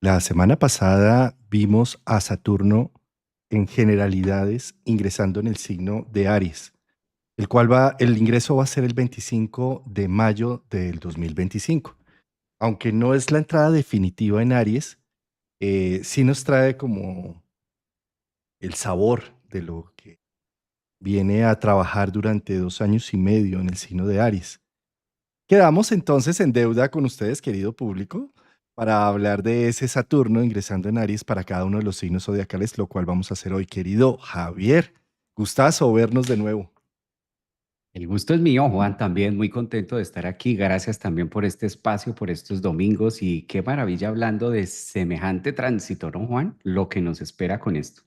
La semana pasada vimos a Saturno en generalidades ingresando en el signo de Aries, el ingreso va a ser el 25 de mayo del 2025. Aunque no es la entrada definitiva en Aries, sí nos trae como el sabor de lo que viene a trabajar durante 2 años y medio en el signo de Aries. Quedamos entonces en deuda con ustedes, querido público, para hablar de ese Saturno ingresando en Aries para cada uno de los signos zodiacales, lo cual vamos a hacer hoy, querido Javier. Gustazo vernos de nuevo. El gusto es mío, Juan, también muy contento de estar aquí. Gracias también por este espacio, por estos domingos y qué maravilla hablando de semejante tránsito, ¿no, Juan? Lo que nos espera con esto.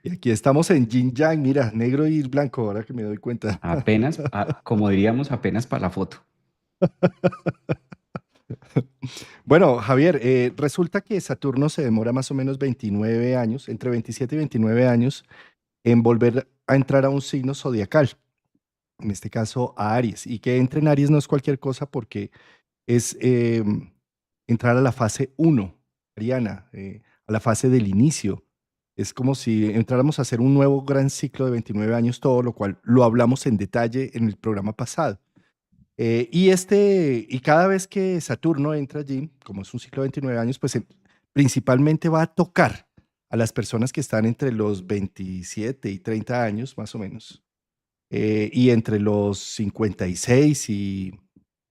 Y aquí estamos en Yin Yang, mira, negro y blanco, ahora que me doy cuenta. Apenas, como diríamos, apenas para la foto. Bueno, Javier, resulta que Saturno se demora más o menos 29 años, entre 27 y 29 años, en volver a entrar a un signo zodiacal, en este caso a Aries. Y que entre en Aries no es cualquier cosa porque es entrar a la fase uno, Ariana, a la fase del inicio. Es como si entráramos a hacer un nuevo gran ciclo de 29 años, todo lo cual lo hablamos en detalle en el programa pasado. Y cada vez que Saturno entra allí, como es un ciclo de 29 años, pues principalmente va a tocar a las personas que están entre los 27 y 30 años, más o menos, y entre los 56 y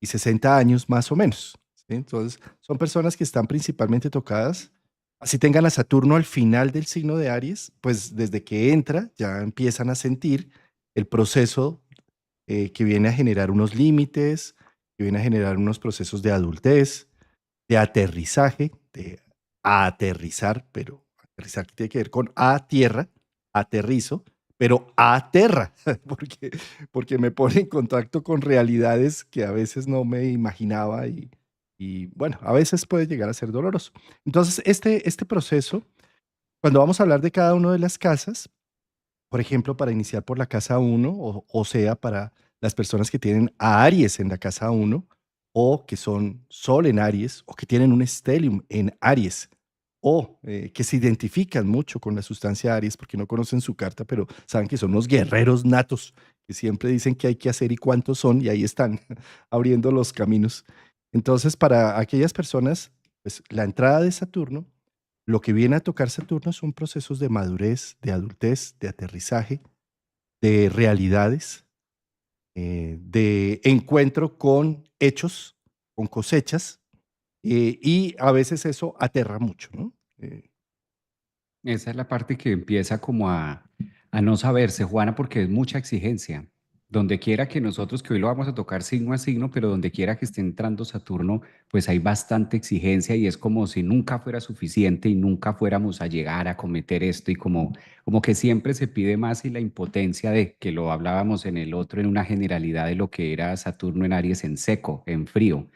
60 años, más o menos. ¿Sí? Entonces, son personas que están principalmente tocadas. Así tengan a Saturno al final del signo de Aries, pues desde que entra ya empiezan a sentir el proceso que viene a generar unos límites, que viene a generar unos procesos de adultez, de aterrizaje, de aterrizar, pero aterrizar tiene que ver con a tierra, aterrizo, pero aterra, porque, porque me pone en contacto con realidades que a veces no me imaginaba y bueno, a veces puede llegar a ser doloroso. Entonces, este proceso, cuando vamos a hablar de cada una de las casas, por ejemplo, para iniciar por la casa uno, o sea, para las personas que tienen a Aries en la casa uno, o que son Sol en Aries, o que tienen un stellium en Aries, o que se identifican mucho con la sustancia Aries porque no conocen su carta, pero saben que son unos guerreros natos, que siempre dicen qué hay que hacer y cuántos son, y ahí están abriendo los caminos. Entonces, para aquellas personas, pues la entrada de Saturno, lo que viene a tocar Saturno son procesos de madurez, de adultez, de aterrizaje, de realidades, de encuentro con hechos, con cosechas, y a veces eso aterra mucho, ¿no? Esa es la parte que empieza como a no saberse, Juana, porque es mucha exigencia. Donde quiera que nosotros, que hoy lo vamos a tocar signo a signo, pero donde quiera que esté entrando Saturno, pues hay bastante exigencia y es como si nunca fuera suficiente y nunca fuéramos a llegar a cometer esto y como que siempre se pide más y la impotencia de que lo hablábamos en el otro, en una generalidad de lo que era Saturno en Aries en seco, en frío.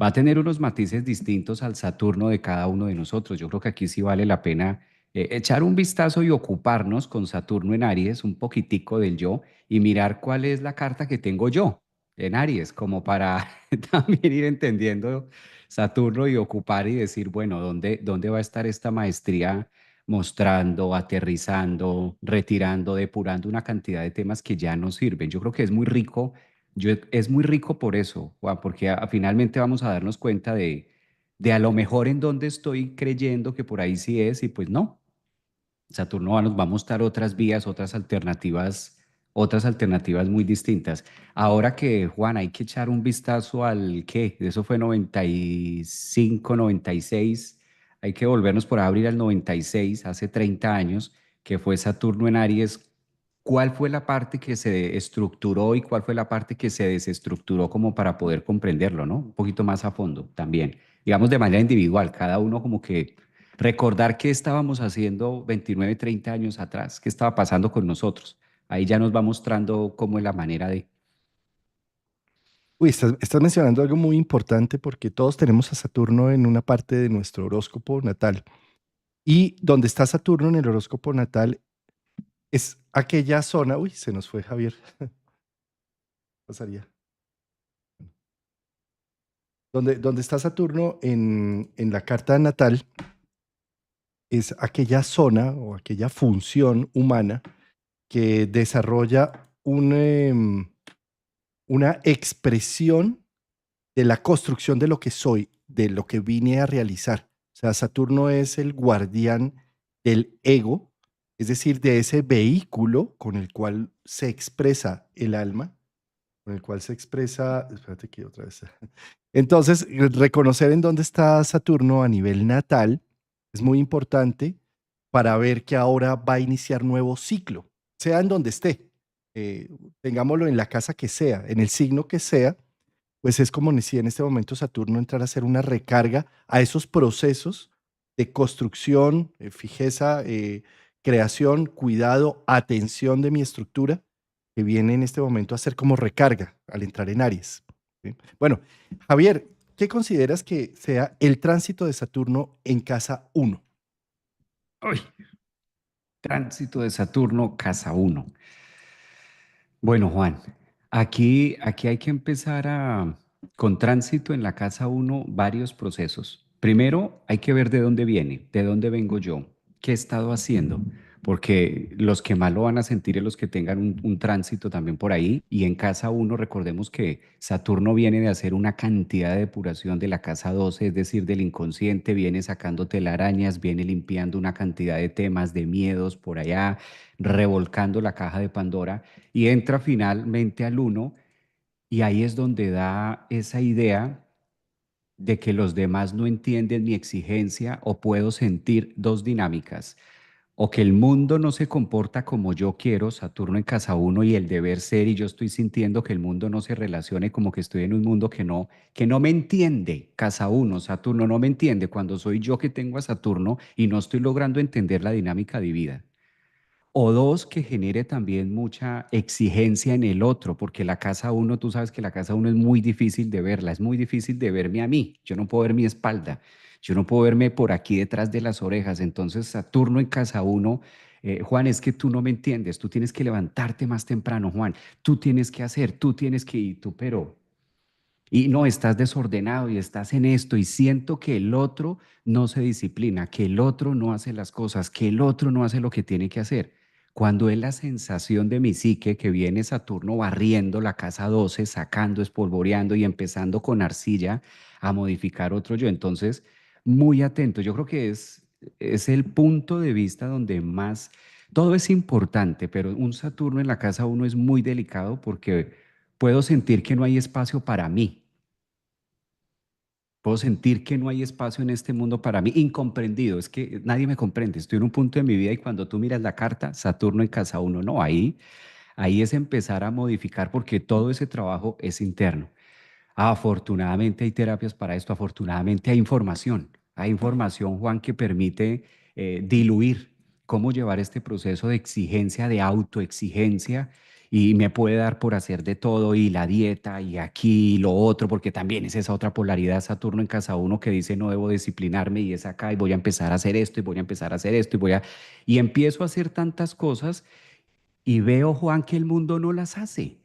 Va a tener unos matices distintos al Saturno de cada uno de nosotros. Yo creo que aquí sí vale la pena echar un vistazo y ocuparnos con Saturno en Aries, un poquitico del yo, y mirar cuál es la carta que tengo yo en Aries, como para también ir entendiendo Saturno y ocupar y decir, bueno, ¿dónde va a estar esta maestría mostrando, aterrizando, retirando, depurando una cantidad de temas que ya no sirven? Yo creo que es muy rico es muy rico por eso, Juan, porque finalmente vamos a darnos cuenta de a lo mejor en dónde estoy creyendo que por ahí sí es y pues no. Nos va a mostrar otras vías, otras alternativas muy distintas. Ahora que, Juan, hay que echar un vistazo al qué, eso fue 95, 96, hay que volvernos por abrir al 96, hace 30 años, que fue Saturno en Aries. ¿Cuál fue la parte que se estructuró y cuál fue la parte que se desestructuró como para poder comprenderlo, ¿no? Un poquito más a fondo también. Digamos de manera individual, cada uno como que recordar qué estábamos haciendo 29, 30 años atrás, qué estaba pasando con nosotros. Ahí ya nos va mostrando cómo es la manera de... Uy, estás mencionando algo muy importante porque todos tenemos a Saturno en una parte de nuestro horóscopo natal. Y donde está Saturno en el horóscopo natal es aquella zona, uy, se nos fue Javier, pasaría. donde está Saturno en la carta natal es aquella zona o aquella función humana que desarrolla una expresión de la construcción de lo que soy, de lo que vine a realizar. O sea, Saturno es el guardián del ego, es decir, de ese vehículo con el cual se expresa el alma, con el cual se expresa, espérate que otra vez. Entonces, reconocer en dónde está Saturno a nivel natal es muy importante para ver que ahora va a iniciar nuevo ciclo, sea en donde esté, eh, tengámoslo en la casa que sea, en el signo que sea, pues es como si en este momento Saturno entrara a hacer una recarga a esos procesos de construcción, fijeza, creación, cuidado, atención de mi estructura, que viene en este momento a ser como recarga al entrar en Aries. ¿Sí? Bueno, Javier, ¿qué consideras que sea el tránsito de Saturno en casa uno? Uy, tránsito de Saturno, casa uno. Bueno, Juan, aquí hay que empezar con tránsito en la casa uno, varios procesos. Primero, hay que ver de dónde viene, de dónde vengo yo, qué he estado haciendo, porque los que más lo van a sentir es los que tengan un tránsito también por ahí. Y en casa uno, recordemos que Saturno viene de hacer una cantidad de depuración de la casa 12, es decir, del inconsciente, viene sacando telarañas, viene limpiando una cantidad de temas, de miedos por allá, revolcando la caja de Pandora y entra finalmente al uno y ahí es donde da esa idea de que los demás no entienden mi exigencia o puedo sentir dos dinámicas. O que el mundo no se comporta como yo quiero, Saturno en casa uno y el deber ser, y yo estoy sintiendo que el mundo no se relacione como que estoy en un mundo que no me entiende, casa uno, Saturno no me entiende cuando soy yo que tengo a Saturno y no estoy logrando entender la dinámica de vida. O dos, que genere también mucha exigencia en el otro, porque la casa uno, tú sabes que la casa uno es muy difícil de verla, es muy difícil de verme a mí. Yo no puedo ver mi espalda, yo no puedo verme por aquí detrás de las orejas. Entonces, Saturno en casa uno, Juan, es que tú no me entiendes, tú tienes que levantarte más temprano, Juan, tú tienes que hacer, tú tienes que ir, tú, pero y no, estás desordenado y estás en esto y siento que el otro no se disciplina, que el otro no hace las cosas, que el otro no hace lo que tiene que hacer. Cuando es la sensación de mi psique que viene Saturno barriendo la casa 12, sacando, espolvoreando y empezando con arcilla a modificar otro yo. Entonces, muy atento. Yo creo que es el punto de vista donde más, todo es importante, pero un Saturno en la casa uno es muy delicado porque puedo sentir que no hay espacio para mí. Puedo sentir que no hay espacio en este mundo para mí, incomprendido, es que nadie me comprende, estoy en un punto de mi vida y cuando tú miras la carta, Saturno en casa uno, no, ahí es empezar a modificar porque todo ese trabajo es interno. Afortunadamente hay terapias para esto, afortunadamente hay información, Juan, que permite diluir cómo llevar este proceso de exigencia, de autoexigencia, y me puede dar por hacer de todo, y la dieta, y aquí, y lo otro, porque también es esa otra polaridad, Saturno en casa uno que dice no debo disciplinarme, y es acá, y voy a empezar a hacer esto, y voy a empezar a hacer esto, y empiezo a hacer tantas cosas, y veo, Juan, que el mundo no las hace.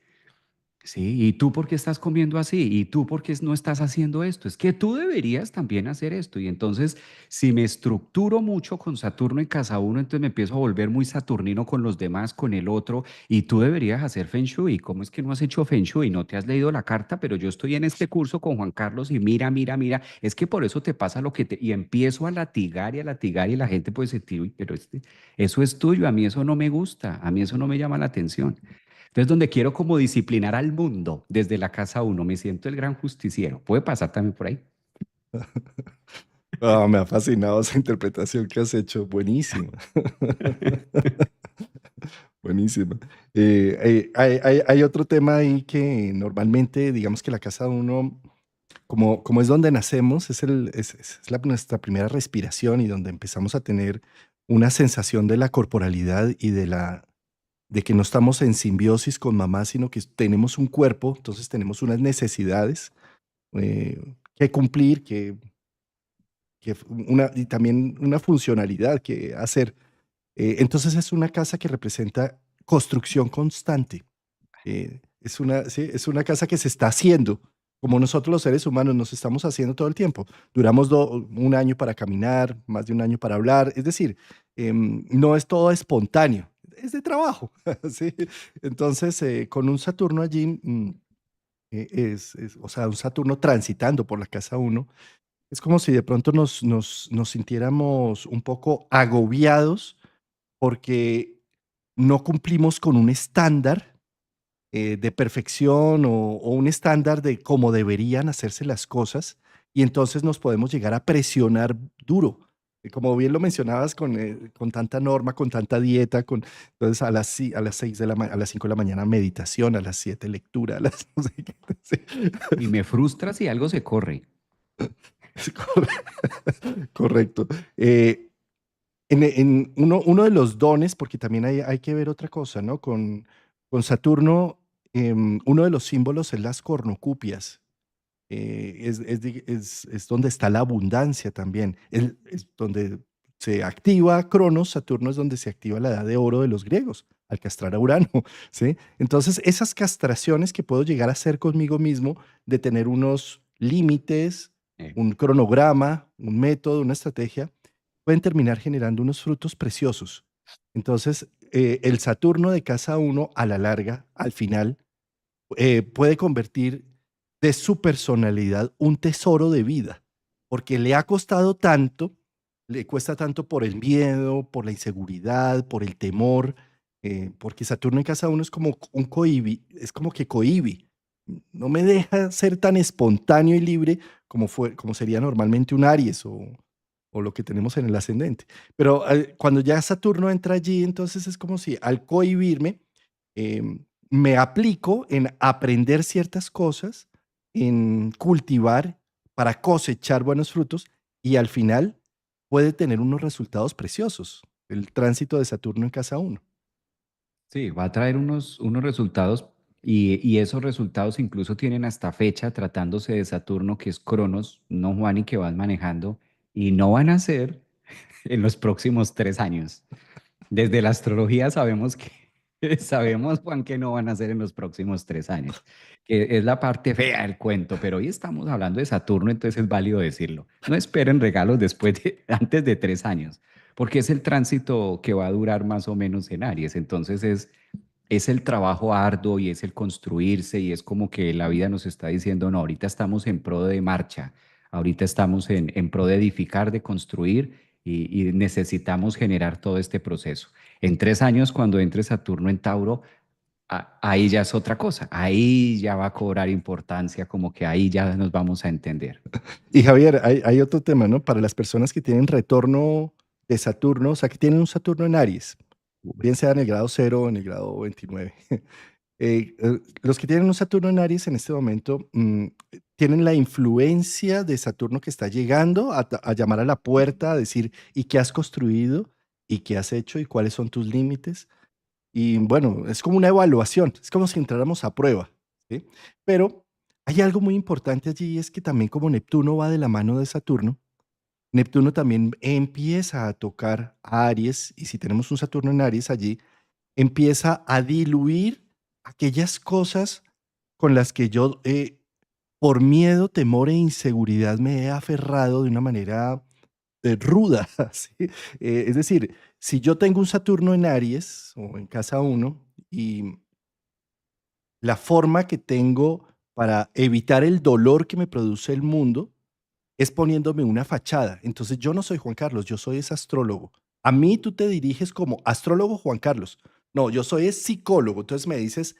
Sí, ¿y tú por qué estás comiendo así? ¿Y tú por qué no estás haciendo esto? Es que tú deberías también hacer esto. Y entonces, si me estructuro mucho con Saturno en casa uno, entonces me empiezo a volver muy saturnino con los demás, con el otro. Y tú deberías hacer Feng Shui. ¿Cómo es que no has hecho Feng Shui? No te has leído la carta, pero yo estoy en este curso con Juan Carlos y mira, mira, mira. Es que por eso te pasa lo que te... Y empiezo a latigar y a latigar y la gente puede decir, "Uy, pero eso es tuyo, a mí eso no me gusta, a mí eso no me llama la atención". Entonces, donde quiero como disciplinar al mundo desde la casa uno, me siento el gran justiciero. Puede pasar también por ahí. Ah, me ha fascinado esa interpretación que has hecho, buenísima. Buenísima. Hay otro tema ahí que normalmente, digamos que la casa uno, como es donde nacemos, es nuestra primera respiración y donde empezamos a tener una sensación de la corporalidad y de que no estamos en simbiosis con mamá, sino que tenemos un cuerpo, entonces tenemos unas necesidades que cumplir, y también una funcionalidad que hacer. Entonces es una casa que representa construcción constante. Sí, es una casa que se está haciendo. como nosotros los seres humanos nos estamos haciendo todo el tiempo. Duramos un año para caminar, más de un año para hablar, es decir, no es todo espontáneo, es de trabajo. ¿Sí? Entonces, con un Saturno allí, o sea, un Saturno transitando por la casa uno, es como si de pronto nos sintiéramos un poco agobiados porque no cumplimos con un estándar de perfección o un estándar de cómo deberían hacerse las cosas, y entonces nos podemos llegar a presionar duro. Como bien lo mencionabas, con tanta norma, con tanta dieta, entonces a las 6 a las 5 de la mañana meditación, a las 7 lectura, a las no sé qué. Sí. Y me frustra si algo se corre. Es correcto. Uno de los dones, porque también hay que ver otra cosa, ¿no? Con Saturno, uno de los símbolos es las cornucopias. Es donde está la abundancia también. Es donde se activa Cronos, Saturno es donde se activa la edad de oro de los griegos, al castrar a Urano, ¿sí? Entonces, esas castraciones que puedo llegar a hacer conmigo mismo, de tener unos límites, Eh, un cronograma, un método, una estrategia, pueden terminar generando unos frutos preciosos. Entonces, el Saturno de casa uno, a la larga, al final, puede convertir de su personalidad un tesoro de vida, porque le ha costado tanto, le cuesta tanto por el miedo, por la inseguridad, por el temor, porque Saturno en casa uno es como un es como que cohibe, no me deja ser tan espontáneo y libre como sería normalmente un Aries o lo que tenemos en el ascendente. Pero cuando ya Saturno entra allí, entonces es como si al cohibirme, me aplico en aprender ciertas cosas, en cultivar para cosechar buenos frutos y al final puede tener unos resultados preciosos, el tránsito de Saturno en casa uno. Sí, va a traer unos resultados y esos resultados incluso tienen hasta fecha tratándose de Saturno, que es Cronos, no Juan, y que van manejando, y no van a ser en los próximos 3 años. Desde la astrología sabemos que, sabemos, Juan, que no van a ser en los próximos 3 años, que es la parte fea del cuento, pero hoy estamos hablando de Saturno, entonces es válido decirlo. No esperen regalos antes de 3 años, porque es el tránsito que va a durar más o menos en Aries, entonces es el trabajo arduo y es el construirse y es como que la vida nos está diciendo, no, ahorita estamos en pro de marcha, ahorita estamos en pro de edificar, de construir y necesitamos generar todo este proceso. En 3 años, cuando entre Saturno en Tauro, ahí ya es otra cosa, ahí ya va a cobrar importancia, como que ahí ya nos vamos a entender. Y Javier, hay otro tema, ¿no? Para las personas que tienen retorno de Saturno, o sea, que tienen un Saturno en Aries, bien sea en el grado 0 o en el grado 29. Los que tienen un Saturno en Aries en este momento tienen la influencia de Saturno que está llegando a llamar a la puerta, a decir, ¿y qué has construido? ¿Y qué has hecho? ¿Y cuáles son tus límites? Y bueno, es como una evaluación, es como si entráramos a prueba, ¿sí? Pero hay algo muy importante allí, es que también como Neptuno va de la mano de Saturno, Neptuno también empieza a tocar a Aries, y si tenemos un Saturno en Aries allí, empieza a diluir aquellas cosas con las que yo, por miedo, temor e inseguridad, me he aferrado de una manera ruda. ¿Sí? Es decir, si yo tengo un Saturno en Aries o en casa uno y la forma que tengo para evitar el dolor que me produce el mundo es poniéndome una fachada. Entonces yo no soy Juan Carlos, yo soy ese astrólogo. A mí tú te diriges como astrólogo Juan Carlos. No, yo soy es psicólogo. Entonces me dices,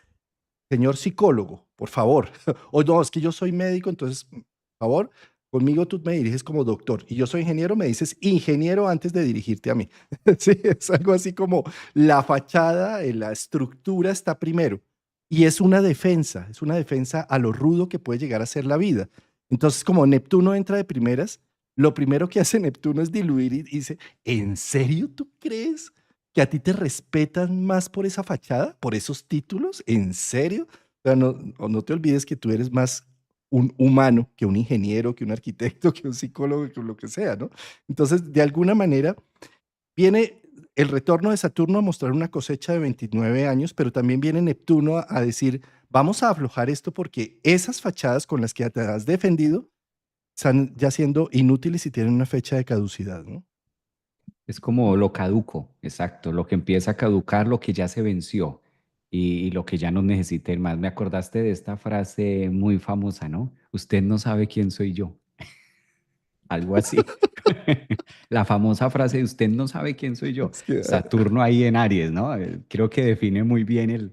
señor psicólogo, por favor. O no, es que yo soy médico, entonces, por favor, conmigo tú me diriges como doctor. Y yo soy ingeniero, me dices ingeniero antes de dirigirte a mí. Sí, es algo así como la fachada, la estructura está primero. Y es una defensa a lo rudo que puede llegar a ser la vida. Entonces, como Neptuno entra de primeras, lo primero que hace Neptuno es diluir y dice, ¿en serio tú crees que a ti te respetan más por esa fachada, por esos títulos? ¿En serio? O sea, no te olvides que tú eres más un humano que un ingeniero, que un arquitecto, que un psicólogo, que lo que sea, ¿no? Entonces, de alguna manera, viene, el retorno de Saturno a mostrar una cosecha de 29 años, pero también viene Neptuno a decir, vamos a aflojar esto porque esas fachadas con las que te has defendido están ya siendo inútiles y tienen una fecha de caducidad, ¿no? Es como lo caduco, exacto, lo que empieza a caducar, lo que ya se venció y lo que ya no necesita ir más. Me acordaste de esta frase muy famosa, ¿no? Usted no sabe quién soy yo, algo así. La famosa frase de usted no sabe quién soy yo. Es que, Saturno ahí en Aries, ¿no? Creo que define muy bien el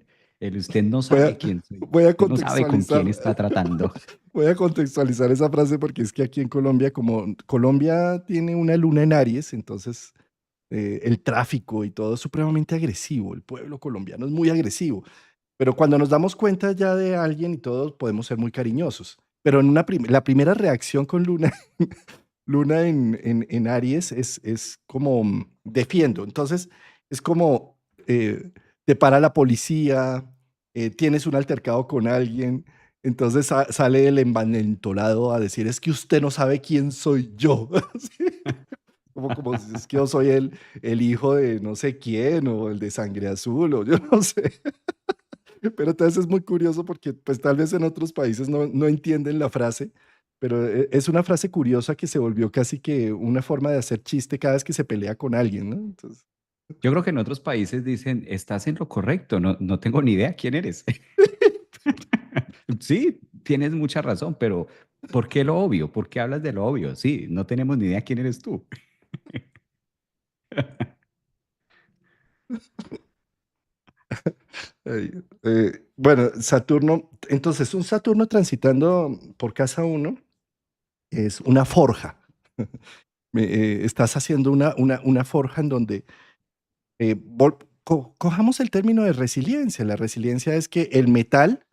usted no voy sabe a, quién soy yo. voy a Usted no sabe con contextualizar, quién está tratando. voy a contextualizar esa frase porque es que aquí en Colombia, como Colombia tiene una luna en Aries, entonces el tráfico y todo es supremamente agresivo. El pueblo colombiano es muy agresivo. Pero cuando nos damos cuenta ya de alguien y todos podemos ser muy cariñosos. Pero en la primera reacción con Luna, Luna en Aries es como defiendo. Entonces es como te para la policía, tienes un altercado con alguien, entonces sale el envalentolado a decir es que usted no sabe quién soy yo. ¿Sí? Como si es que yo soy el hijo de no sé quién o el de sangre azul o yo no sé. Pero entonces es muy curioso porque pues tal vez en otros países no entienden la frase, pero es una frase curiosa que se volvió casi que una forma de hacer chiste cada vez que se pelea con alguien, ¿no? Entonces, Yo creo que en otros países dicen, estás en lo correcto, no, no tengo ni idea quién eres. Sí, tienes mucha razón, pero ¿por qué lo obvio? ¿Por qué hablas de lo obvio? Sí, no tenemos ni idea quién eres tú. ay, bueno, Saturno, entonces un Saturno transitando por casa uno es una forja. Estás haciendo una forja en donde cojamos el término de resiliencia. La resiliencia es que el metal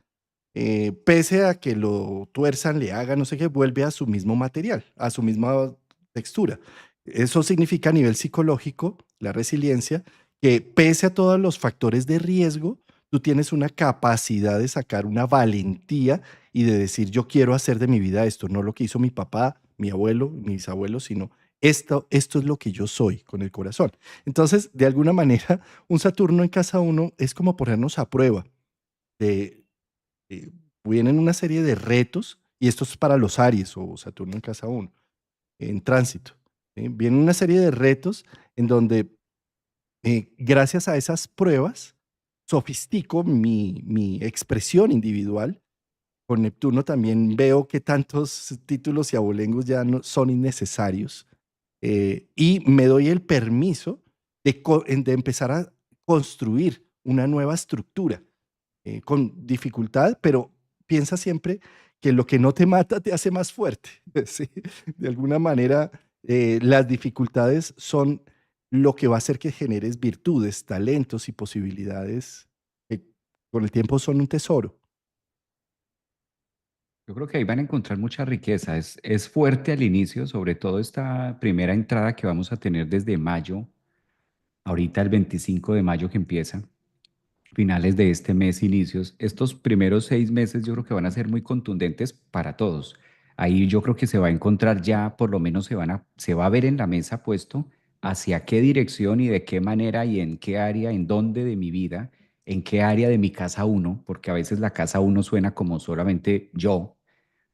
pese a que lo tuerzan, le hagan, no sé qué, vuelve a su mismo material, a su misma textura. Eso significa a nivel psicológico, la resiliencia, que pese a todos los factores de riesgo, tú tienes una capacidad de sacar una valentía y de decir, yo quiero hacer de mi vida esto, no lo que hizo mi papá, mi abuelo, mis abuelos, sino esto es lo que yo soy con el corazón. Entonces, de alguna manera, un Saturno en casa uno es como ponernos a prueba de eh, vienen una serie de retos, y esto es para los Aries o Saturno en casa uno en tránsito. ¿Sí? Vienen una serie de retos en donde, gracias a esas pruebas, sofistico mi expresión individual. Con Neptuno también veo que tantos títulos y abolengos ya no son innecesarios y me doy el permiso de empezar a construir una nueva estructura con dificultad, pero piensa siempre que lo que no te mata te hace más fuerte. ¿Sí? De alguna manera, las dificultades son lo que va a hacer que generes virtudes, talentos y posibilidades que con el tiempo son un tesoro. Yo creo que ahí van a encontrar mucha riqueza. Es fuerte al inicio, sobre todo esta primera entrada que vamos a tener desde mayo, ahorita el 25 de mayo que empieza, finales de este mes, inicios. Estos primeros 6 meses yo creo que van a ser muy contundentes para todos. Ahí yo creo que se va a encontrar ya, por lo menos se va a ver en la mesa puesto hacia qué dirección y de qué manera y en qué área, en dónde de mi vida, en qué área de mi casa uno, porque a veces la casa uno suena como solamente yo,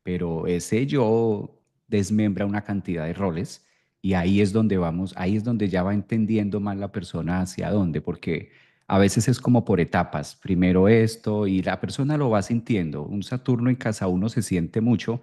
pero ese yo desmembra una cantidad de roles y ahí es donde vamos, ahí es donde ya va entendiendo más la persona hacia dónde, porque a veces es como por etapas, primero esto y la persona lo va sintiendo. Un Saturno en casa uno se siente mucho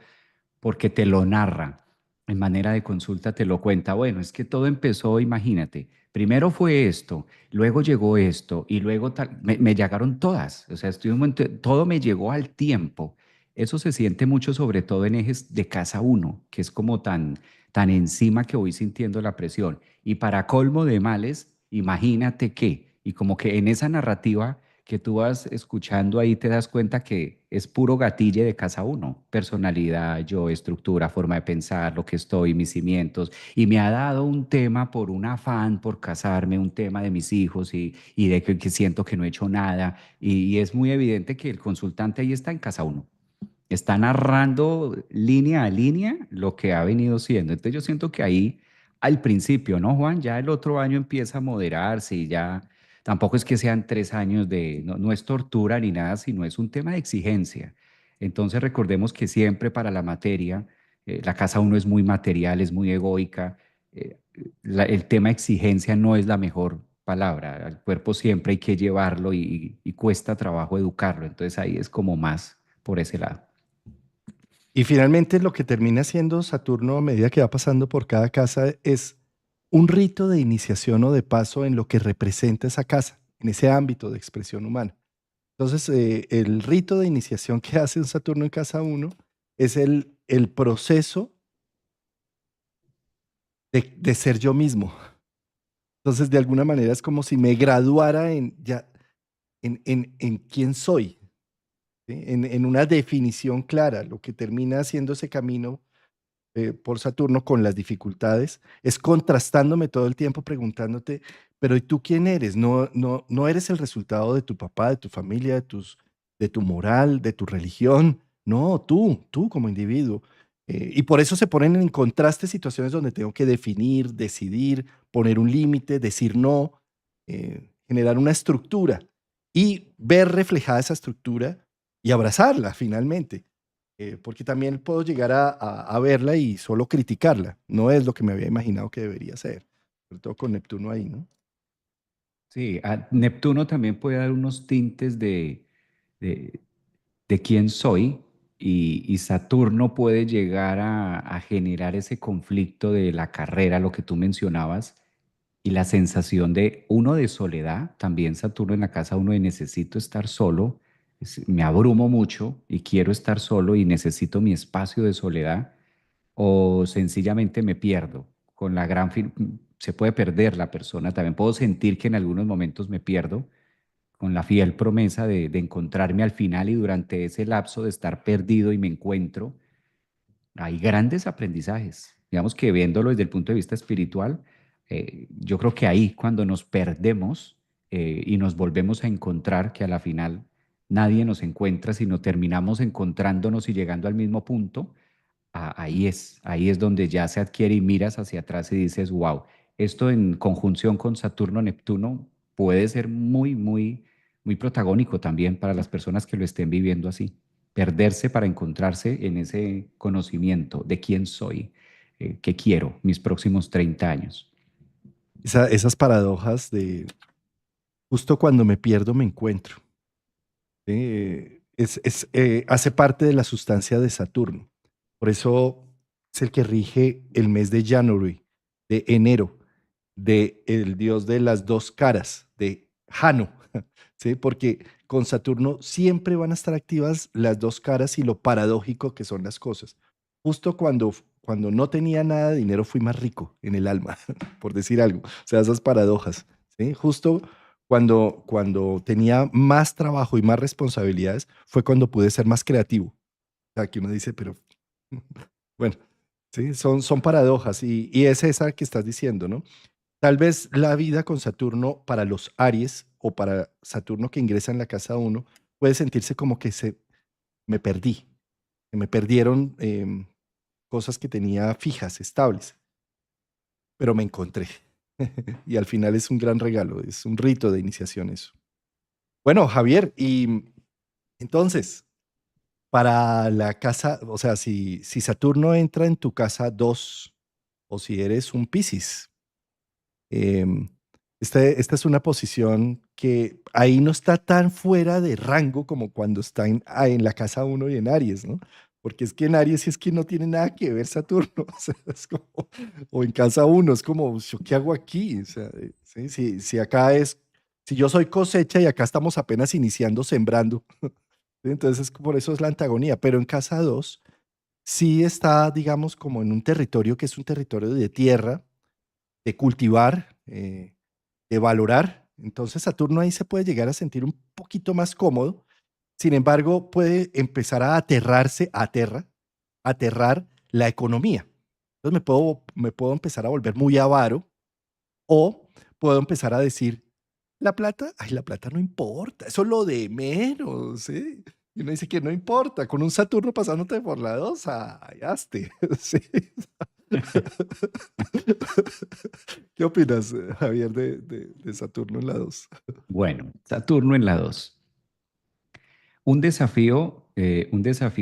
porque te lo narra. En manera de consulta te lo cuenta. Bueno, es que todo empezó, imagínate. Primero fue esto, luego llegó esto y luego tal. Me llegaron todas. O sea, estoy un momento, todo me llegó al tiempo. Eso se siente mucho, sobre todo en ejes de casa uno, que es como tan encima que voy sintiendo la presión. Y para colmo de males, imagínate que, y como que en esa narrativa que tú vas escuchando ahí te das cuenta que es puro gatille de casa uno, personalidad, yo, estructura, forma de pensar, lo que estoy, mis cimientos, y me ha dado un tema por un afán, por casarme, un tema de mis hijos y de que siento que no he hecho nada, y es muy evidente que el consultante ahí está en casa uno. Está narrando línea a línea lo que ha venido siendo. Entonces yo siento que ahí al principio, ¿no, Juan? Ya el otro año empieza a moderarse y ya tampoco es que sean 3 años no, no es tortura ni nada, sino es un tema de exigencia. Entonces recordemos que siempre para la materia, la casa uno es muy material, es muy egoica. El tema exigencia no es la mejor palabra. Al cuerpo siempre hay que llevarlo y cuesta trabajo educarlo. Entonces ahí es como más por ese lado. Y finalmente lo que termina siendo Saturno a medida que va pasando por cada casa es un rito de iniciación o de paso en lo que representa esa casa, en ese ámbito de expresión humana. Entonces, el rito de iniciación que hace un Saturno en casa uno es el proceso de ser yo mismo. Entonces, de alguna manera es como si me graduara en quién soy, ¿sí? En una definición clara. Lo que termina haciendo ese camino por Saturno con las dificultades es contrastándome todo el tiempo preguntándote, pero ¿y tú quién eres? No eres el resultado de tu papá, de tu familia, de tu moral, de tu religión. No, tú como individuo. Y por eso se ponen en contraste situaciones donde tengo que definir, decidir, poner un límite, decir no, generar una estructura y ver reflejada esa estructura y abrazarla finalmente. Porque también puedo llegar a verla y solo criticarla. No es lo que me había imaginado que debería ser. Sobre todo con Neptuno ahí, ¿no? Sí, a Neptuno también puede dar unos tintes de, de quién soy y Saturno puede llegar a generar ese conflicto de la carrera, lo que tú mencionabas, y la sensación de uno de soledad, también Saturno en la casa uno de necesito estar solo, me abrumo mucho y quiero estar solo y necesito mi espacio de soledad o sencillamente me pierdo. Con la se puede perder la persona, también puedo sentir que en algunos momentos me pierdo con la fiel promesa de encontrarme al final y durante ese lapso de estar perdido y me encuentro, hay grandes aprendizajes. Digamos que viéndolo desde el punto de vista espiritual, yo creo que ahí cuando nos perdemos y nos volvemos a encontrar, que a la final nadie nos encuentra, sino terminamos encontrándonos y llegando al mismo punto, ahí es donde ya se adquiere y miras hacia atrás y dices, wow, esto en conjunción con Saturno, Neptuno puede ser muy, muy, muy protagónico también para las personas que lo estén viviendo así. Perderse para encontrarse en ese conocimiento de quién soy, qué quiero, mis próximos 30 años. Esas paradojas de justo cuando me pierdo me encuentro. ¿Sí? Hace parte de la sustancia de Saturno. Por eso es el que rige el mes de January, de enero, de el dios de las dos caras, de Jano, ¿sí? Porque con Saturno siempre van a estar activas las dos caras y lo paradójico que son las cosas. Justo cuando no tenía nada de dinero fui más rico en el alma, por decir algo. O sea, esas paradojas, ¿sí? Justo cuando tenía más trabajo y más responsabilidades fue cuando pude ser más creativo. O sea, que uno dice, pero bueno, sí, son paradojas y es esa que estás diciendo, ¿no? Tal vez la vida con Saturno para los Aries o para Saturno que ingresa en la casa uno puede sentirse como que me perdí, que me perdieron cosas que tenía fijas, estables, pero me encontré. Y al final es un gran regalo, es un rito de iniciación eso. Bueno, Javier, y entonces, para la casa, o sea, si Saturno entra en tu casa 2 o si eres un Piscis, Em, esta es una posición que ahí no está tan fuera de rango como cuando está en la casa uno y en Aries, ¿no? Porque es que en Aries sí es que no tiene nada que ver Saturno, o sea, es como, o en casa uno, es como, ¿yo qué hago aquí? O sea, sí, si acá si yo soy cosecha y acá estamos apenas iniciando sembrando, ¿sí? Entonces por eso es la antagonía, pero en casa 2 sí está, digamos, como en un territorio que es un territorio de tierra, de cultivar, de valorar. Entonces Saturno ahí se puede llegar a sentir un poquito más cómodo. Sin embargo, puede empezar a aterrar la economía. Entonces me puedo empezar a volver muy avaro o puedo empezar a decir, la plata, ay, la plata no importa, eso es lo de menos, ¿sí? Y uno dice que no importa, con un Saturno pasándote por la 2, ay, hazte, ¿sí? ¿Qué opinas, Javier, de Saturno en la 2? Bueno, Saturno en la 2. Un desafío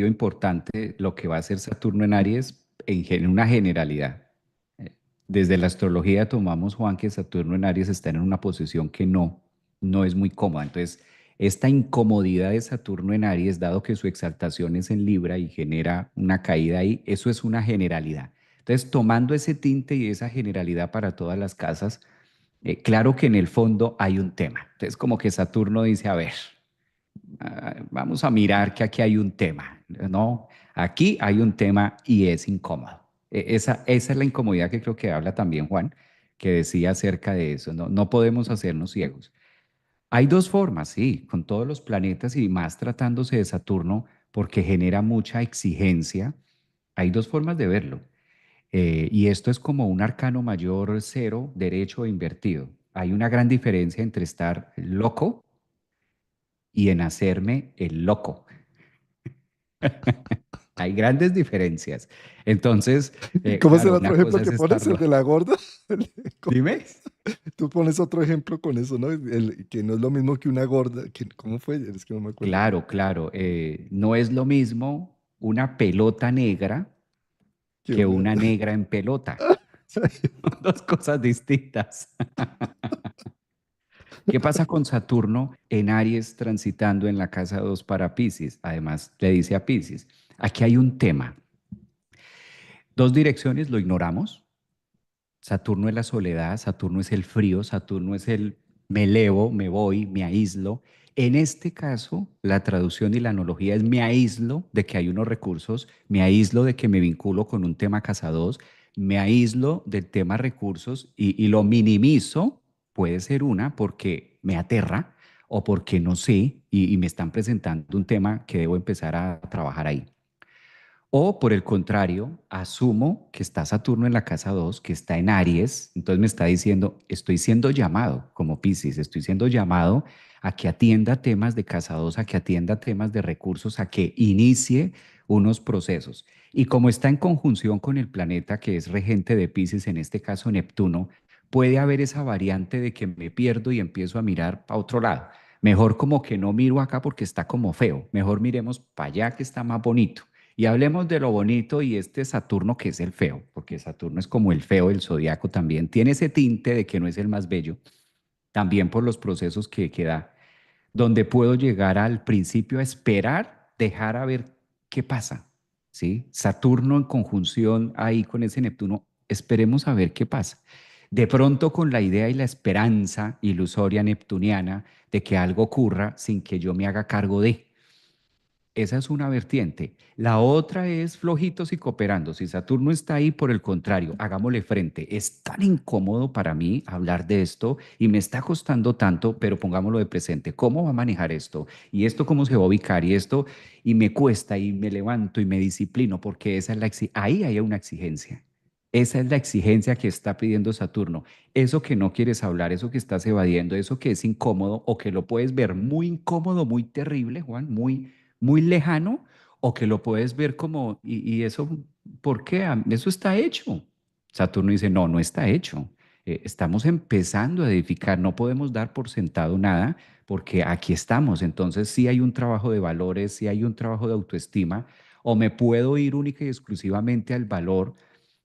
importante, lo que va a ser Saturno en Aries en una generalidad. Eh, Desde la astrología tomamos, Juan, que Saturno en Aries está en una posición que no es muy cómoda. Entonces, esta incomodidad de Saturno en Aries, dado que su exaltación es en Libra y genera una caída ahí, eso es una generalidad. Entonces, tomando ese tinte y esa generalidad para todas las casas, claro que en el fondo hay un tema. Entonces, como que Saturno dice, a ver, vamos a mirar que aquí hay un tema, ¿no? Aquí hay un tema y es incómodo. Esa es la incomodidad que creo que habla también Juan, que decía acerca de eso, ¿no? No podemos hacernos ciegos. Hay dos formas, sí, con todos los planetas y más tratándose de Saturno, porque genera mucha exigencia. Hay dos formas de verlo. Y esto es como un arcano mayor cero, derecho o invertido. Hay una gran diferencia entre estar loco y en hacerme el loco. Hay grandes diferencias. Entonces, ¿Cómo es el claro, otro una ejemplo cosa es que pones? ¿El estarlo. de la gorda? ¿Cómo Dime. es? Tú pones otro ejemplo con eso, ¿no? Que no es lo mismo que una gorda. ¿Cómo fue? Es que no me acuerdo. Claro, claro. No es lo mismo una pelota negra Que que una... una negra en pelota. Son dos cosas distintas. ¿Qué pasa con Saturno en Aries transitando en la casa 2 para Piscis? Además, le dice a Piscis, aquí hay un tema. Dos direcciones lo ignoramos. Saturno es la soledad, Saturno es el frío, Saturno es el me elevo, me voy, me aíslo. En este caso, la traducción y la analogía es me aíslo de que hay unos recursos, me aíslo de que me vinculo con un tema casa 2, me aíslo del tema recursos y lo minimizo, puede ser una porque me aterra o porque no sé y me están presentando un tema que debo empezar a trabajar ahí. O por el contrario, asumo que está Saturno en la casa 2, que está en Aries, entonces me está diciendo, estoy siendo llamado como Piscis, estoy siendo llamado a que atienda temas de casa 2, a que atienda temas de recursos, a que inicie unos procesos. Y como está en conjunción con el planeta que es regente de Piscis, en este caso Neptuno, puede haber esa variante de que me pierdo y empiezo a mirar para otro lado. Mejor como que no miro acá porque está como feo, mejor miremos para allá que está más bonito. Y hablemos de lo bonito y este Saturno que es el feo, porque Saturno es como el feo del zodiaco también, tiene ese tinte de que no es el más bello, también por los procesos que da, donde puedo llegar al principio a esperar, dejar a ver qué pasa, ¿sí? Saturno en conjunción ahí con ese Neptuno, esperemos a ver qué pasa. De pronto con la idea y la esperanza ilusoria neptuniana de que algo ocurra sin que yo me haga cargo de. Esa es una vertiente. La otra es flojitos y cooperando. Si Saturno está ahí, por el contrario, hagámosle frente. Es tan incómodo para mí hablar de esto y me está costando tanto, pero pongámoslo de presente. ¿Cómo va a manejar esto? ¿Y esto cómo se va a ubicar? Y esto, y me cuesta y me levanto y me disciplino porque esa es ahí hay una exigencia. Esa es la exigencia que está pidiendo Saturno. Eso que no quieres hablar, eso que estás evadiendo, eso que es incómodo o que lo puedes ver muy incómodo, muy terrible, Juan, muy lejano o que lo puedes ver como, y eso, ¿por qué? Eso está hecho. Saturno dice, no, no está hecho. Estamos empezando a edificar, no podemos dar por sentado nada porque aquí estamos. Entonces sí hay un trabajo de valores, sí hay un trabajo de autoestima, o me puedo ir única y exclusivamente al valor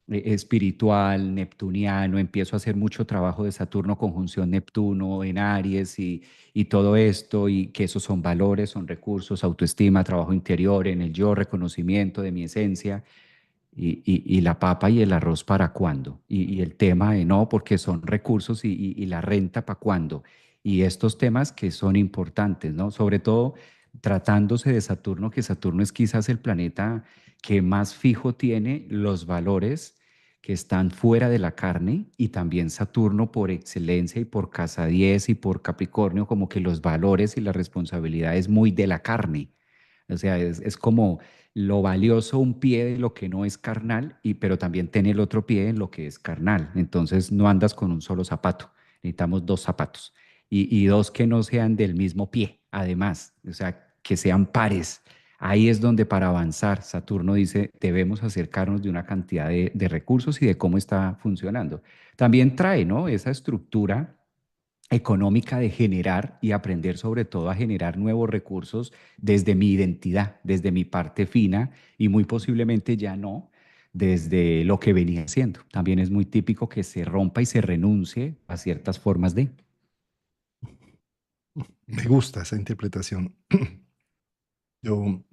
espiritual, neptuniano, empiezo a hacer mucho trabajo de Saturno, conjunción Neptuno en Aries y todo esto, y que esos son valores, son recursos, autoestima, trabajo interior, en el yo, reconocimiento de mi esencia, y la papa y el arroz para cuándo, y el tema de no, porque son recursos y la renta para cuándo, y estos temas que son importantes, ¿no? Sobre todo tratándose de Saturno, que Saturno es quizás el planeta que más fijo tiene los valores que están fuera de la carne y también Saturno por excelencia y por casa 10 y por Capricornio como que los valores y la responsabilidad es muy de la carne. O sea, es como lo valioso un pie de lo que no es carnal, pero también tiene el otro pie en lo que es carnal. Entonces no andas con un solo zapato, necesitamos dos zapatos y dos que no sean del mismo pie, además, o sea, que sean pares. Ahí es donde para avanzar, Saturno dice, debemos acercarnos de una cantidad de recursos y de cómo está funcionando. También trae, ¿no? Esa estructura económica de generar y aprender sobre todo a generar nuevos recursos desde mi identidad, desde mi parte fina y muy posiblemente ya no desde lo que venía haciendo. También es muy típico que se rompa y se renuncie a ciertas formas de... Me gusta esa interpretación. Yo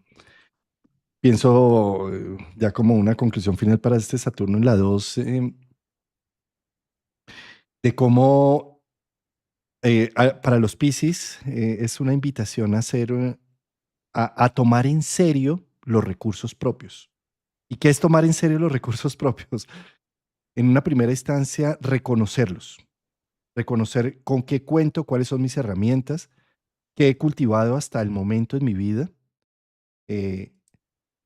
pienso ya como una conclusión final para este Saturno en la 2, de cómo para los Piscis es una invitación a hacer, a tomar en serio los recursos propios. ¿Y qué es tomar en serio los recursos propios? En una primera instancia, reconocerlos, reconocer con qué cuento, cuáles son mis herramientas, qué he cultivado hasta el momento en mi vida. eh,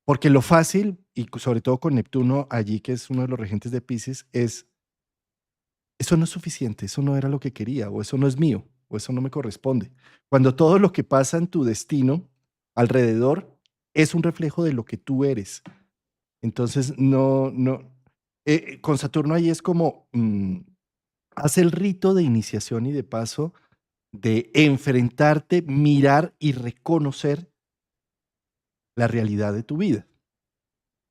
Porque lo fácil, y sobre todo con Neptuno allí, que es uno de los regentes de Pisces, es, eso no es suficiente, eso no era lo que quería, o eso no es mío, o eso no me corresponde. Cuando todo lo que pasa en tu destino alrededor es un reflejo de lo que tú eres. Entonces, con Saturno ahí es como, haz el rito de iniciación y de paso de enfrentarte, mirar y reconocer la realidad de tu vida.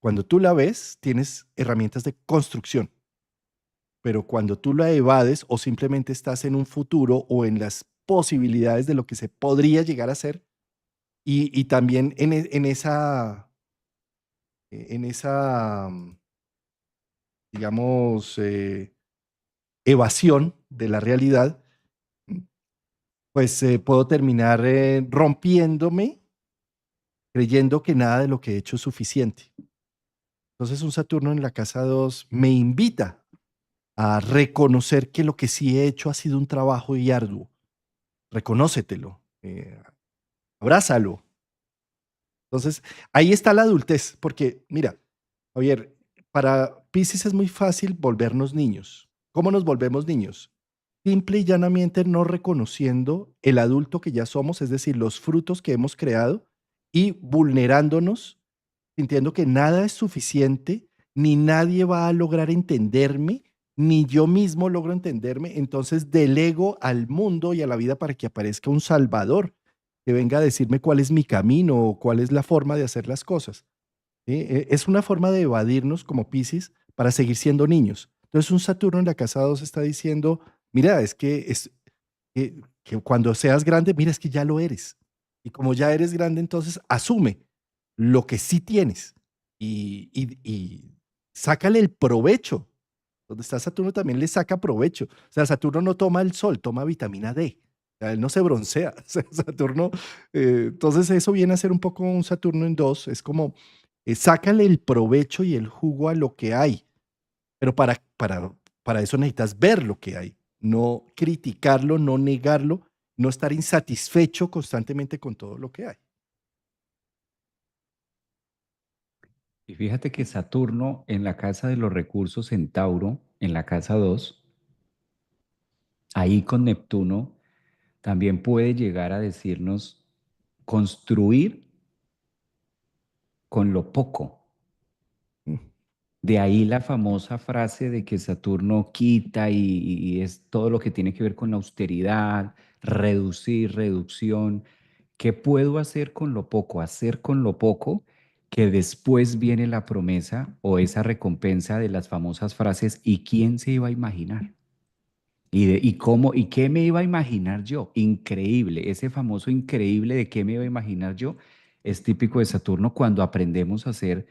Cuando tú la ves, tienes herramientas de construcción, pero cuando tú la evades o simplemente estás en un futuro o en las posibilidades de lo que se podría llegar a ser, y también en esa, digamos, evasión de la realidad, pues puedo terminar rompiéndome creyendo que nada de lo que he hecho es suficiente. Entonces un Saturno en la casa 2 me invita a reconocer que lo que sí he hecho ha sido un trabajo y arduo. Reconócetelo, abrázalo. Entonces, ahí está la adultez, porque mira, Javier, para Piscis es muy fácil volvernos niños. ¿Cómo nos volvemos niños? Simple y llanamente no reconociendo el adulto que ya somos, es decir, los frutos que hemos creado y vulnerándonos, sintiendo que nada es suficiente, ni nadie va a lograr entenderme, ni yo mismo logro entenderme, entonces delego al mundo y a la vida para que aparezca un salvador que venga a decirme cuál es mi camino o cuál es la forma de hacer las cosas. ¿Sí? Es una forma de evadirnos como Piscis para seguir siendo niños. Entonces un Saturno en la casa 2 está diciendo, mira, que cuando seas grande, mira, es que ya lo eres. Y como ya eres grande, entonces asume lo que sí tienes y sácale el provecho. Donde está Saturno también le saca provecho. O sea, Saturno no toma el sol, toma vitamina D. O sea, él no se broncea. O sea, Saturno, entonces eso viene a ser un poco un Saturno en dos. Es como, sácale el provecho y el jugo a lo que hay. Pero para eso necesitas ver lo que hay, no criticarlo, no negarlo, no estar insatisfecho constantemente con todo lo que hay. Y fíjate que Saturno en la casa de los recursos en Tauro, en la casa 2, ahí con Neptuno, también puede llegar a decirnos construir con lo poco. Mm. De ahí la famosa frase de que Saturno quita y es todo lo que tiene que ver con la austeridad, reducir, reducción. ¿Qué puedo hacer con lo poco? Hacer con lo poco que después viene la promesa o esa recompensa de las famosas frases ¿y quién se iba a imaginar? ¿Y cómo, y qué me iba a imaginar yo? Increíble, ese famoso increíble de qué me iba a imaginar yo es típico de Saturno cuando aprendemos a hacer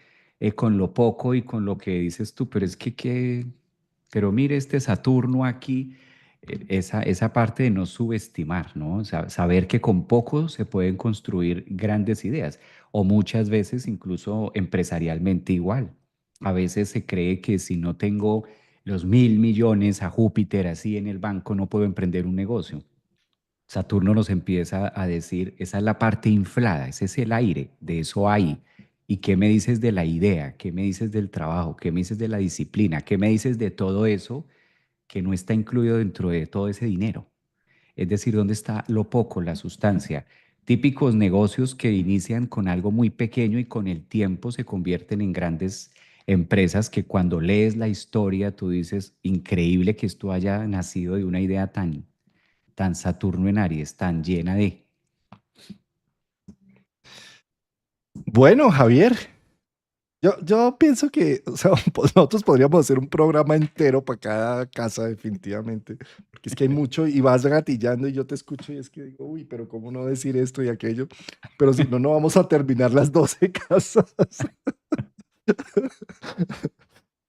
con lo poco y con lo que dices tú, pero es pero mire este Saturno aquí, esa parte de no subestimar, ¿no? O sea, saber que con poco se pueden construir grandes ideas o muchas veces incluso empresarialmente igual. A veces se cree que si no tengo los 1.000 millones a Júpiter así en el banco, no puedo emprender un negocio. Saturno nos empieza a decir, esa es la parte inflada, ese es el aire, de eso hay. ¿Y qué me dices de la idea? ¿Qué me dices del trabajo? ¿Qué me dices de la disciplina? ¿Qué me dices de todo eso que no está incluido dentro de todo ese dinero? Es decir, ¿dónde está lo poco, la sustancia? típicos negocios que inician con algo muy pequeño y con el tiempo se convierten en grandes empresas que cuando lees la historia tú dices, increíble que esto haya nacido de una idea tan Saturno en Aries, tan llena de... Bueno, Javier, yo pienso que, o sea, pues nosotros podríamos hacer un programa entero para cada casa, definitivamente, porque es que hay mucho y vas gatillando y yo te escucho y es que digo, uy, pero ¿cómo no decir esto y aquello? Pero si no, no vamos a terminar las 12 casas.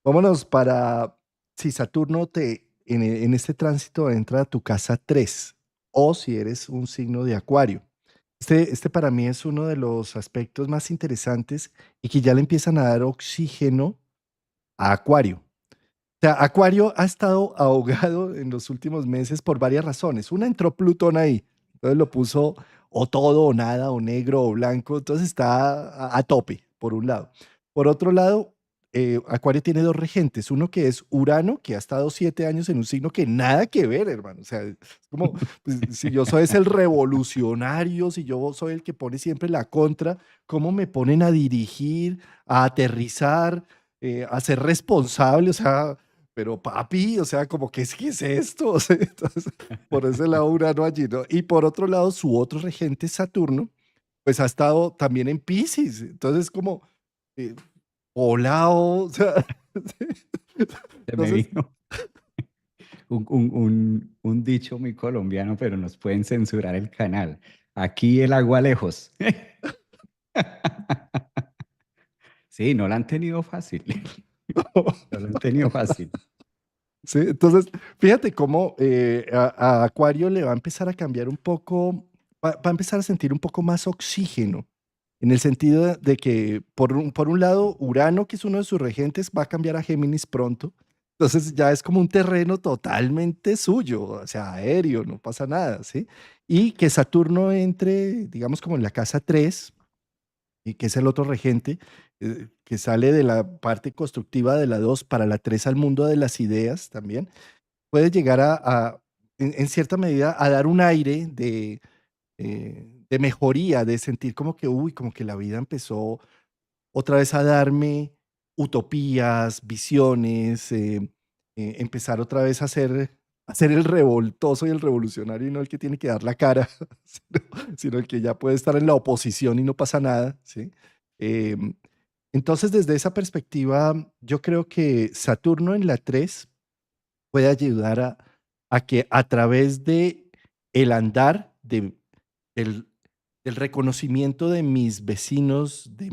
Vámonos para, si Saturno en este tránsito entra a tu casa 3 o si eres un signo de Acuario. Este para mí es uno de los aspectos más interesantes y que ya le empiezan a dar oxígeno a Acuario. O sea, Acuario ha estado ahogado en los últimos meses por varias razones. Una, entró Plutón ahí, entonces lo puso o todo o nada, o negro o blanco, entonces está a tope, por un lado. Por otro lado, Acuario tiene dos regentes, uno que es Urano, que ha estado 7 años en un signo que nada que ver, hermano. O sea, es como, pues, si yo soy es el revolucionario, si yo soy el que pone siempre la contra, ¿cómo me ponen a dirigir, a aterrizar, a ser responsable? O sea, pero papi, o sea, como que ¿qué es esto? O sea, entonces, por ese lado Urano allí, ¿no? Y por otro lado, su otro regente, Saturno, pues ha estado también en Piscis. Entonces, como eh, volado, o sea, Se me entonces, vino un dicho muy colombiano, pero nos pueden censurar el canal. Aquí el agua lejos. Sí, no la han tenido fácil. No la han tenido fácil. sí, entonces, fíjate cómo a Acuario le va a empezar a cambiar un poco, va a empezar a sentir un poco más oxígeno, en el sentido de que, por un lado, Urano, que es uno de sus regentes, va a cambiar a Géminis pronto. Entonces ya es como un terreno totalmente suyo, o sea, aéreo, no pasa nada, ¿sí? Y que Saturno entre, digamos, como en la casa 3 y que es el otro regente, que sale de la parte constructiva de la 2 para la 3 al mundo de las ideas también, puede llegar en cierta medida, a dar un aire de mejoría, de sentir como que, uy, como que la vida empezó otra vez a darme utopías, visiones, empezar otra vez a ser el revoltoso y el revolucionario y no el que tiene que dar la cara, sino el que ya puede estar en la oposición y no pasa nada, ¿sí? Em, entonces, desde esa perspectiva, yo creo que Saturno en la 3 puede ayudar a que a través de el andar del, del reconocimiento de mis vecinos, de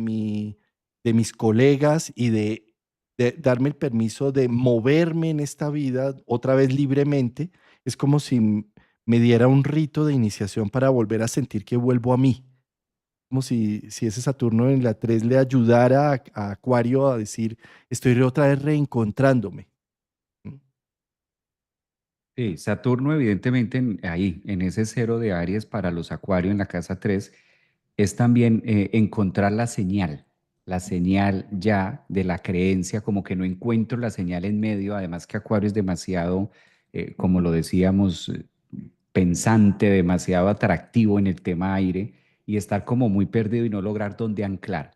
mis colegas y de darme el permiso de moverme en esta vida otra vez libremente, es como si me diera un rito de iniciación para volver a sentir que vuelvo a mí. Como si ese Saturno en la 3 le ayudara a Acuario a decir, estoy otra vez reencontrándome. ¿Mm? Sí, Saturno evidentemente ahí, en ese cero de Aries para los Acuarios en la casa 3 es también encontrar la señal ya de la creencia, como que no encuentro la señal en medio, además que Acuario es demasiado, como lo decíamos, pensante, demasiado atractivo en el tema aire y estar como muy perdido y no lograr dónde anclar.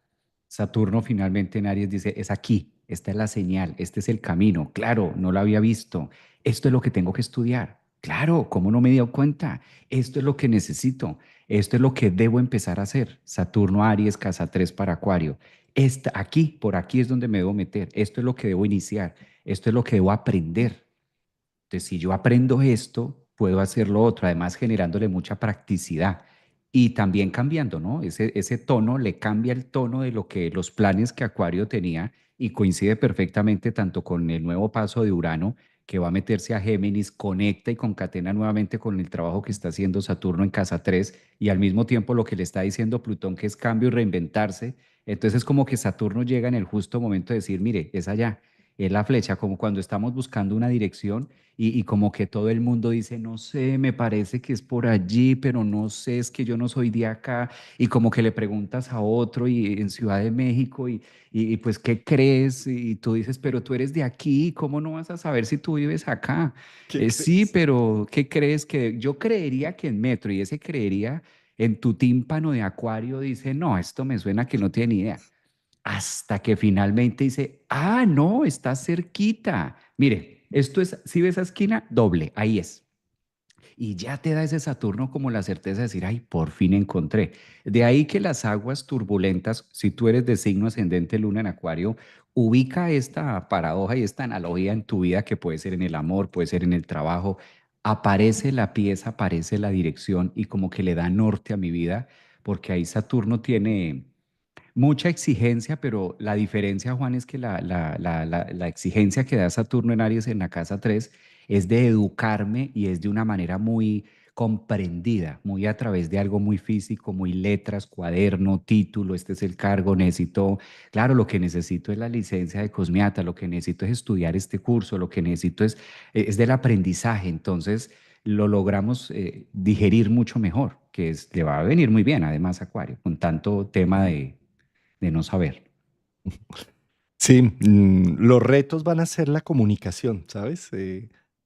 Saturno finalmente en Aries dice, es aquí, esta es la señal, este es el camino, claro, no lo había visto, esto es lo que tengo que estudiar, claro, ¿cómo no me he dado cuenta? Esto es lo que necesito. Esto es lo que debo empezar a hacer. Saturno, Aries, casa 3 para Acuario. Aquí, por aquí es donde me debo meter. Esto es lo que debo iniciar. Esto es lo que debo aprender. Entonces, si yo aprendo esto, puedo hacer lo otro, además generándole mucha practicidad y también cambiando, ¿no? Ese tono le cambia el tono de lo que los planes que Acuario tenía y coincide perfectamente tanto con el nuevo paso de Urano que va a meterse a Géminis, conecta y concatena nuevamente con el trabajo que está haciendo Saturno en casa 3 y al mismo tiempo lo que le está diciendo Plutón que es cambio y reinventarse. Entonces es como que Saturno llega en el justo momento de decir, mire, es allá, es la flecha, como cuando estamos buscando una dirección y como que todo el mundo dice, no sé, me parece que es por allí, pero no sé, es que yo no soy de acá. Y como que le preguntas a otro y en Ciudad de México y pues, ¿qué crees? Y tú dices, pero tú eres de aquí, ¿cómo no vas a saber si tú vives acá? ¿Qué Sí, crees? pero ¿qué crees que yo creería que en metro y ese creería? en tu tímpano de Acuario dice, no, esto me suena que no tiene ni idea. Hasta que finalmente dice, ah, no, está cerquita. Mire, esto es, si ves esa esquina, doble, ahí es. Y ya te da ese Saturno como la certeza de decir, ay, por fin encontré. De ahí que las aguas turbulentas, si tú eres de signo ascendente Luna en Acuario, ubica esta paradoja y esta analogía en tu vida que puede ser en el amor, puede ser en el trabajo. Aparece la pieza, aparece la dirección y como que le da norte a mi vida, porque ahí Saturno tiene mucha exigencia, pero la diferencia, Juan, es que la exigencia que da Saturno en Aries en la casa 3 es de educarme y es de una manera muy comprendida, muy a través de algo muy físico, muy letras, cuaderno, título, este es el cargo, necesito, claro, lo que necesito es la licencia de Cosmiata, lo que necesito es estudiar este curso, lo que necesito es del aprendizaje, entonces lo logramos digerir mucho mejor, que es, le va a venir muy bien además Acuario, con tanto tema de no saber. Sí, los retos van a ser la comunicación, ¿sabes?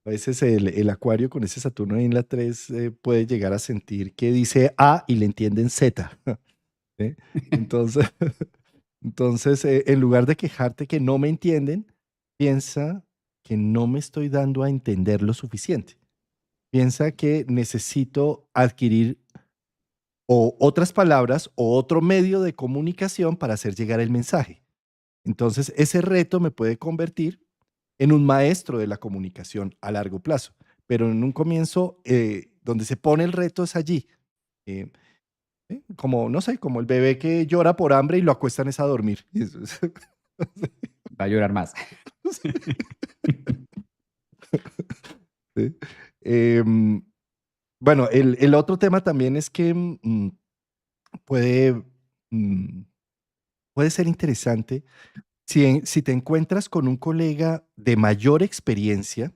A veces el Acuario con ese Saturno ahí en la 3 puede llegar a sentir que dice A y le entienden Z. ¿Sí? Entonces, entonces en lugar de quejarte que no me entienden, piensa que no me estoy dando a entender lo suficiente. Piensa que necesito adquirir o otras palabras o otro medio de comunicación para hacer llegar el mensaje. Entonces, ese reto me puede convertir en un maestro de la comunicación a largo plazo, pero en un comienzo, donde se pone el reto es allí. eh, Como, no sé, como el bebé que llora por hambre y lo acuestan es a dormir. Y eso es- Va a llorar más. Sí. Em, bueno, el otro tema también es que puede, mm, puede ser interesante si te encuentras con un colega de mayor experiencia,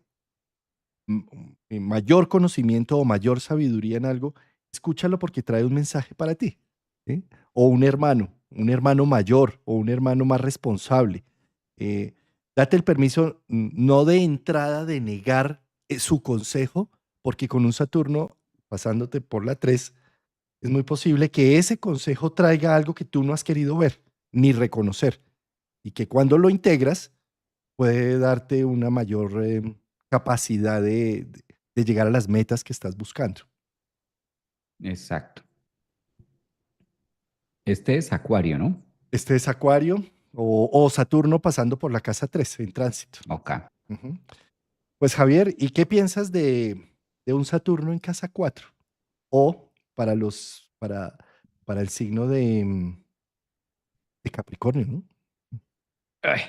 mayor conocimiento o mayor sabiduría en algo, escúchalo porque trae un mensaje para ti, ¿sí? O un hermano mayor o un hermano más responsable. Eh, Date el permiso, no de entrada de negar su consejo, porque con un Saturno pasándote por la 3 es muy posible que ese consejo traiga algo que tú no has querido ver ni reconocer y que cuando lo integras puede darte una mayor capacidad de llegar a las metas que estás buscando. Exacto. Este es Acuario, ¿no? Este es Acuario o Saturno pasando por la casa 3 en tránsito. Ok. Ujú. Pues Javier, ¿y qué piensas de un Saturno en casa 4? O para el signo de Capricornio, ¿no? Ay,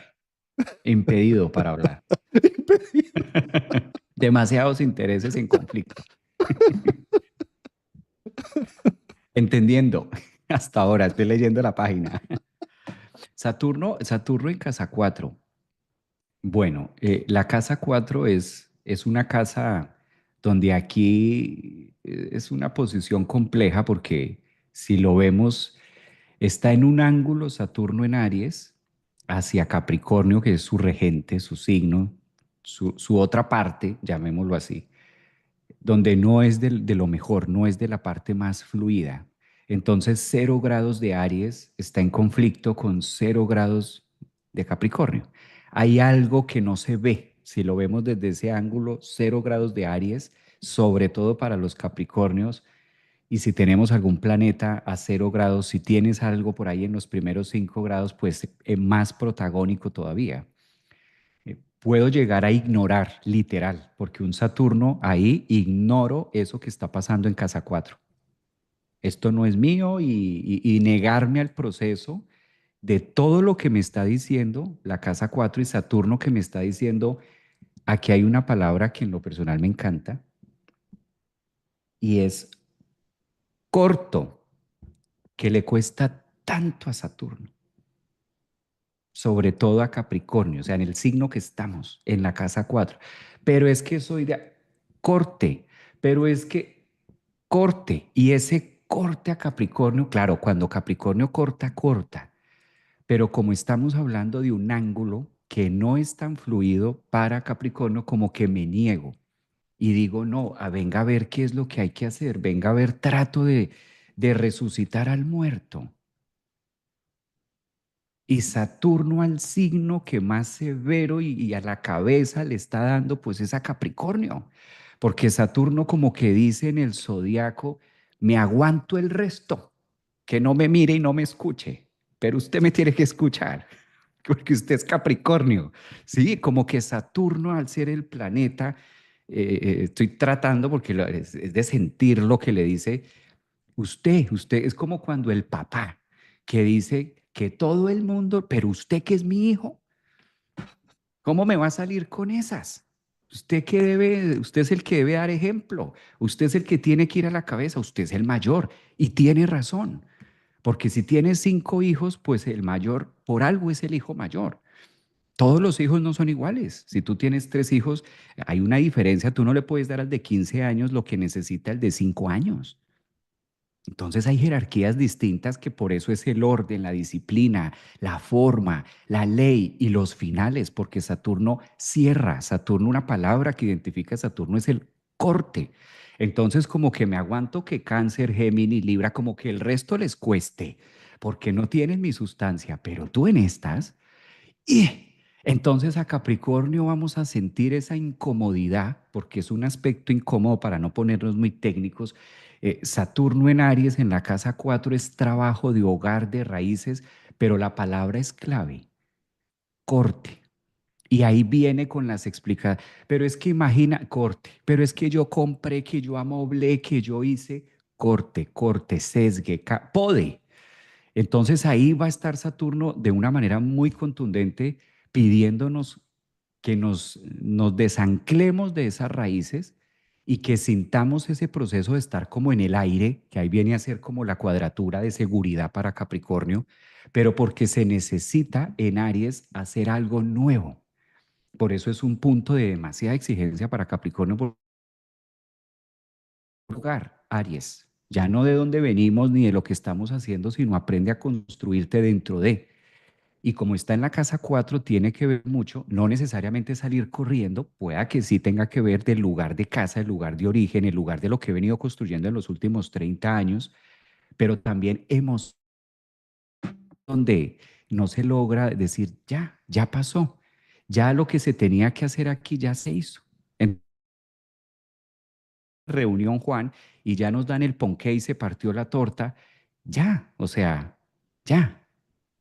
impedido para hablar. Demasiados intereses en conflicto. Entendiendo. Hasta ahora estoy leyendo la página. Saturno en casa 4. Bueno, la casa 4 es una casa donde aquí es una posición compleja porque si lo vemos, está en un ángulo Saturno en Aries hacia Capricornio, que es su regente, su signo, su otra parte, llamémoslo así, donde no es de lo mejor, no es de la parte más fluida. Entonces, 0 grados de Aries está en conflicto con 0 grados de Capricornio. Hay algo que no se ve. Si lo vemos desde ese ángulo, 0 grados de Aries, sobre todo para los Capricornios, y si tenemos algún planeta a 0 grados, si tienes algo por ahí en los primeros 5 grados, pues es más protagónico todavía. Puedo llegar a ignorar, literal, porque un Saturno ahí ignoro eso que está pasando en casa 4. Esto no es mío y negarme al proceso de todo lo que me está diciendo la casa 4 y Saturno que me está diciendo, aquí hay una palabra que en lo personal me encanta y es corto, que le cuesta tanto a Saturno, sobre todo a Capricornio, o sea, en el signo que estamos, en la casa 4. Pero es que soy de corte, pero es que corte, y ese corte a Capricornio, claro, cuando Capricornio corta, corta, pero como estamos hablando de un ángulo que no es tan fluido para Capricornio, como que me niego y digo, no, venga a ver qué es lo que hay que hacer, venga a ver, trato de resucitar al muerto. Y Saturno al signo que más severo y a la cabeza le está dando, pues es a Capricornio. Porque Saturno como que dice en el zodiaco, me aguanto el resto, que no me mire y no me escuche, pero usted me tiene que escuchar, porque usted es Capricornio. Sí, como que Saturno al ser el planeta, estoy tratando porque es de sentir lo que le dice. Usted es como cuando el papá que dice que todo el mundo, pero usted que es mi hijo, ¿cómo me va a salir con esas? Usted es el que debe dar ejemplo, usted es el que tiene que ir a la cabeza, usted es el mayor y tiene razón, porque si tiene 5 hijos, pues el mayor por algo es el hijo mayor. Todos los hijos no son iguales. Si tú tienes 3 hijos, hay una diferencia. Tú no le puedes dar al de 15 años lo que necesita el de 5 años. Entonces hay jerarquías distintas que por eso es el orden, la disciplina, la forma, la ley y los finales, porque Saturno cierra. Saturno, una palabra que identifica a Saturno es el corte. Entonces como que me aguanto que Cáncer, Géminis, Libra, como que el resto les cueste, porque no tienen mi sustancia, pero tú en estas, y entonces a Capricornio vamos a sentir esa incomodidad, porque es un aspecto incómodo para no ponernos muy técnicos. Saturno en Aries en la casa 4 es trabajo de hogar, de raíces, pero la palabra es clave, corte. Y ahí viene con las explicaciones. Pero es que imagina, corte, pero es que yo compré, que yo amoblé, que yo hice, corte, corte, sesgue, pode. Entonces ahí va a estar Saturno de una manera muy contundente pidiéndonos que nos desanclemos de esas raíces y que sintamos ese proceso de estar como en el aire, que ahí viene a ser como la cuadratura de seguridad para Capricornio, pero porque se necesita en Aries hacer algo nuevo. Por eso es un punto de demasiada exigencia para Capricornio por lugar, Aries. Ya no de dónde venimos ni de lo que estamos haciendo, sino aprende a construirte dentro de. Y como está en la casa 4 tiene que ver mucho, no necesariamente salir corriendo, pueda que sí tenga que ver del lugar de casa, el lugar de origen, el lugar de lo que he venido construyendo en los últimos 30 años, pero también hemos, donde no se logra decir, ya, ya pasó, ya lo que se tenía que hacer aquí ya se hizo. En reunión, Juan, y ya nos dan el ponqué y se partió la torta, ya, o sea, ya.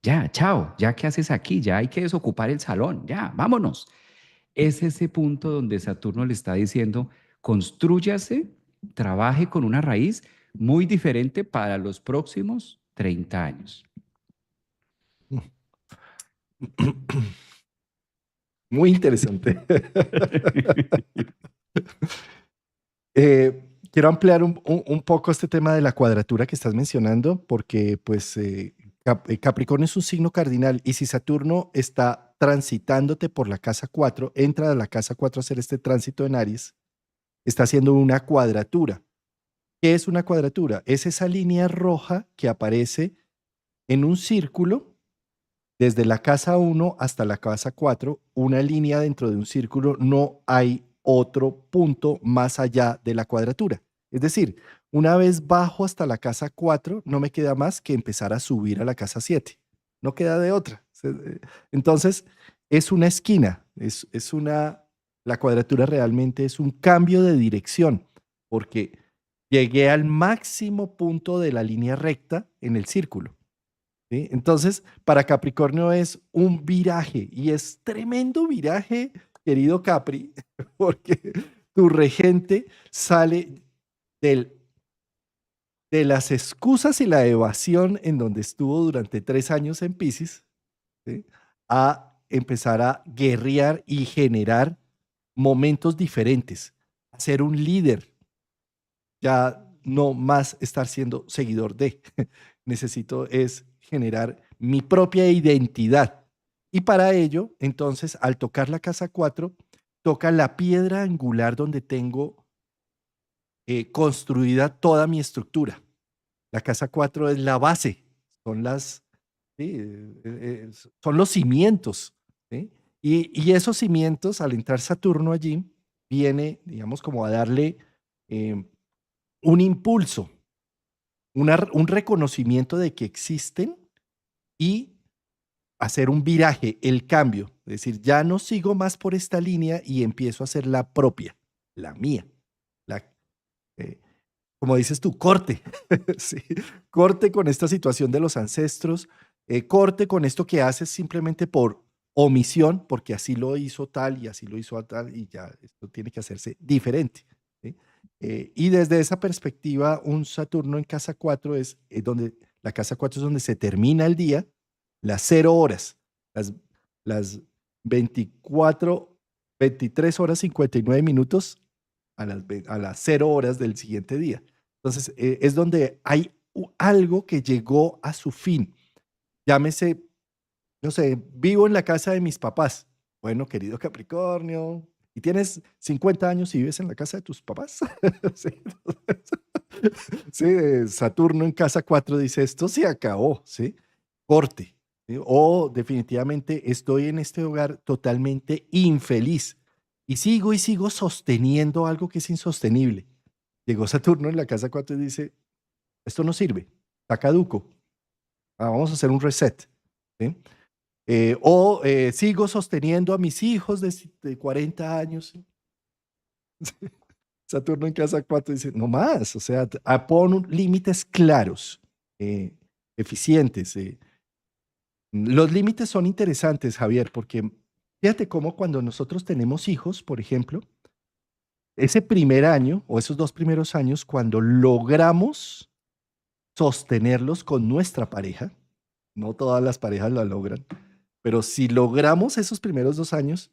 Ya, chao, ya qué haces aquí, ya hay que desocupar el salón, ya, vámonos. Es ese punto donde Saturno le está diciendo, constrúyase, trabaje con una raíz muy diferente para los próximos 30 años. Muy interesante. Quiero ampliar un poco este tema de la cuadratura que estás mencionando, porque pues Capricornio es un signo cardinal y si Saturno está transitándote por la casa 4, entra a la casa 4 a hacer este tránsito en Aries, está haciendo una cuadratura. ¿Qué es una cuadratura? Es esa línea roja que aparece en un círculo desde la casa 1 hasta la casa 4, una línea dentro de un círculo, no hay otro punto más allá de la cuadratura. Es decir, una vez bajo hasta la casa 4, no me queda más que empezar a subir a la casa 7. No queda de otra. Entonces, es una esquina, la cuadratura realmente es un cambio de dirección, porque llegué al máximo punto de la línea recta en el círculo. ¿Sí? Entonces, para Capricornio es un viraje y es tremendo viraje, querido Capri, porque tu regente sale del, de las excusas y la evasión en donde estuvo durante 3 años en Pisces, ¿sí? A empezar a guerrear y generar momentos diferentes, a ser un líder, ya no más estar siendo seguidor de. Necesito es generar mi propia identidad. Y para ello, entonces, al tocar la casa 4, toca la piedra angular donde tengo construida toda mi estructura. La casa 4 es la base, son sí, son los cimientos. ¿Sí? Y esos cimientos, al entrar Saturno allí, viene, digamos, como a darle un impulso. un reconocimiento de que existen y hacer un viraje, el cambio. Es decir, ya no sigo más por esta línea y empiezo a hacer la propia, la mía. La, eh, como dices tú, corte. Sí, corte con esta situación de los ancestros, corte con esto que haces simplemente por omisión, porque así lo hizo tal y así lo hizo tal y ya esto tiene que hacerse diferente. ¿Sí? Y desde esa perspectiva, un Saturno en casa 4 es donde la casa 4 es donde se termina el día, las 0 horas, las, las 24, 23 horas 59 minutos a las 0 horas del siguiente día. Entonces, es donde hay algo que llegó a su fin. Llámese, no sé, vivo en la casa de mis papás. Bueno, querido Capricornio, y tienes 50 años y vives en la casa de tus papás. Sí, sí, Saturno en casa 4 dice, esto se acabó, ¿sí? Corte. ¿Sí? O definitivamente estoy en este hogar totalmente infeliz y sigo sosteniendo algo que es insostenible. Llegó Saturno en la casa 4 y dice, esto no sirve, está caduco. Vamos a hacer un reset. ¿Sí? Sigo sosteniendo a mis hijos de 40 años. Saturno en casa 4 dice, no más, o sea, pon límites claros, eh, eficientes. Los límites son interesantes, Javier, porque fíjate cómo cuando nosotros tenemos hijos, por ejemplo, ese primer año o esos 2 primeros años, cuando logramos sostenerlos con nuestra pareja, no todas las parejas lo logran, pero si logramos esos primeros 2 años,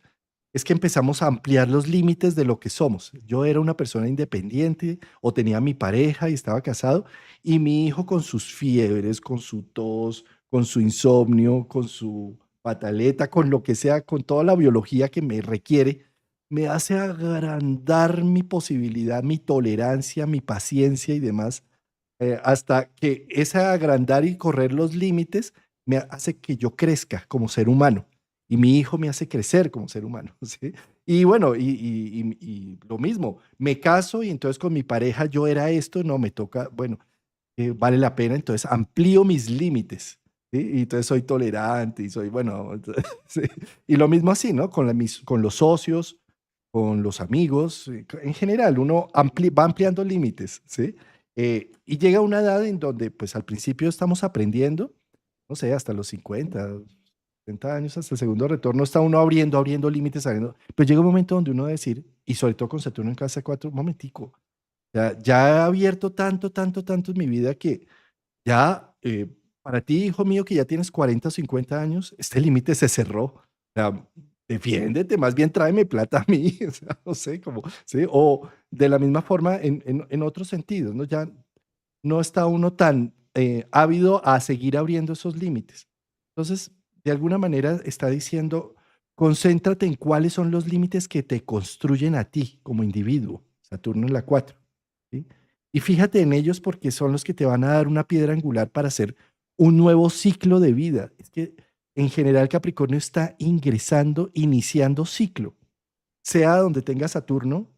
es que empezamos a ampliar los límites de lo que somos. Yo era una persona independiente o tenía mi pareja y estaba casado y mi hijo con sus fiebres, con su tos, con su insomnio, con su pataleta, con lo que sea, con toda la biología que me requiere, me hace agrandar mi posibilidad, mi tolerancia, mi paciencia y demás, hasta que ese agrandar y correr los límites me hace que yo crezca como ser humano y mi hijo me hace crecer como ser humano, ¿sí? Y bueno, y lo mismo, me caso y entonces con mi pareja yo era esto, no, me toca, bueno, vale la pena, entonces amplío mis límites, ¿sí? Y entonces soy tolerante y soy, bueno, entonces, sí. Y lo mismo así, ¿no? Con los socios, con los amigos, en general, uno va ampliando límites, ¿sí? Y llega una edad en donde, pues al principio estamos aprendiendo, no sé, hasta los 50, 70 años, hasta el segundo retorno, está uno abriendo límites, abriendo, pero llega un momento donde uno decir, y sobre todo con Saturno en casa 4 un momentico, ya he abierto tanto en mi vida que ya, para ti, hijo mío, que ya tienes 40 o 50 años, este límite se cerró. O sea, defiéndete, más bien tráeme plata a mí, o sea, no sé, como, ¿sí? O de la misma forma en otros sentidos, ¿no? Ya no está uno tan ávido a seguir abriendo esos límites. Entonces, de alguna manera está diciendo, concéntrate en cuáles son los límites que te construyen a ti como individuo, Saturno en la 4, ¿sí? Y fíjate en ellos porque son los que te van a dar una piedra angular para hacer un nuevo ciclo de vida. Es que en general Capricornio está ingresando, iniciando ciclo, sea donde tenga Saturno,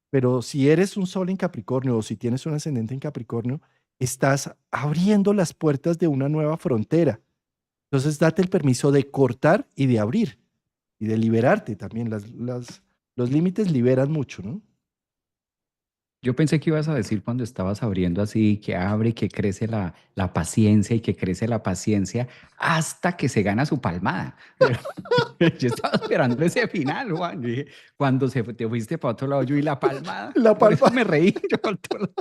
pero si eres un sol en Capricornio o si tienes un ascendente en Capricornio, estás abriendo las puertas de una nueva frontera. Entonces, date el permiso de cortar y de abrir y de liberarte también. Los límites liberan mucho, ¿no? Yo pensé que ibas a decir cuando estabas abriendo así, que abre y que crece la paciencia y que crece la paciencia hasta que se gana su palmada. Pero yo estaba esperando ese final, Juan. Yo dije, cuando te fuiste para otro lado, yo y la palmada. La Por eso palma. me reí. Yo por otro lado.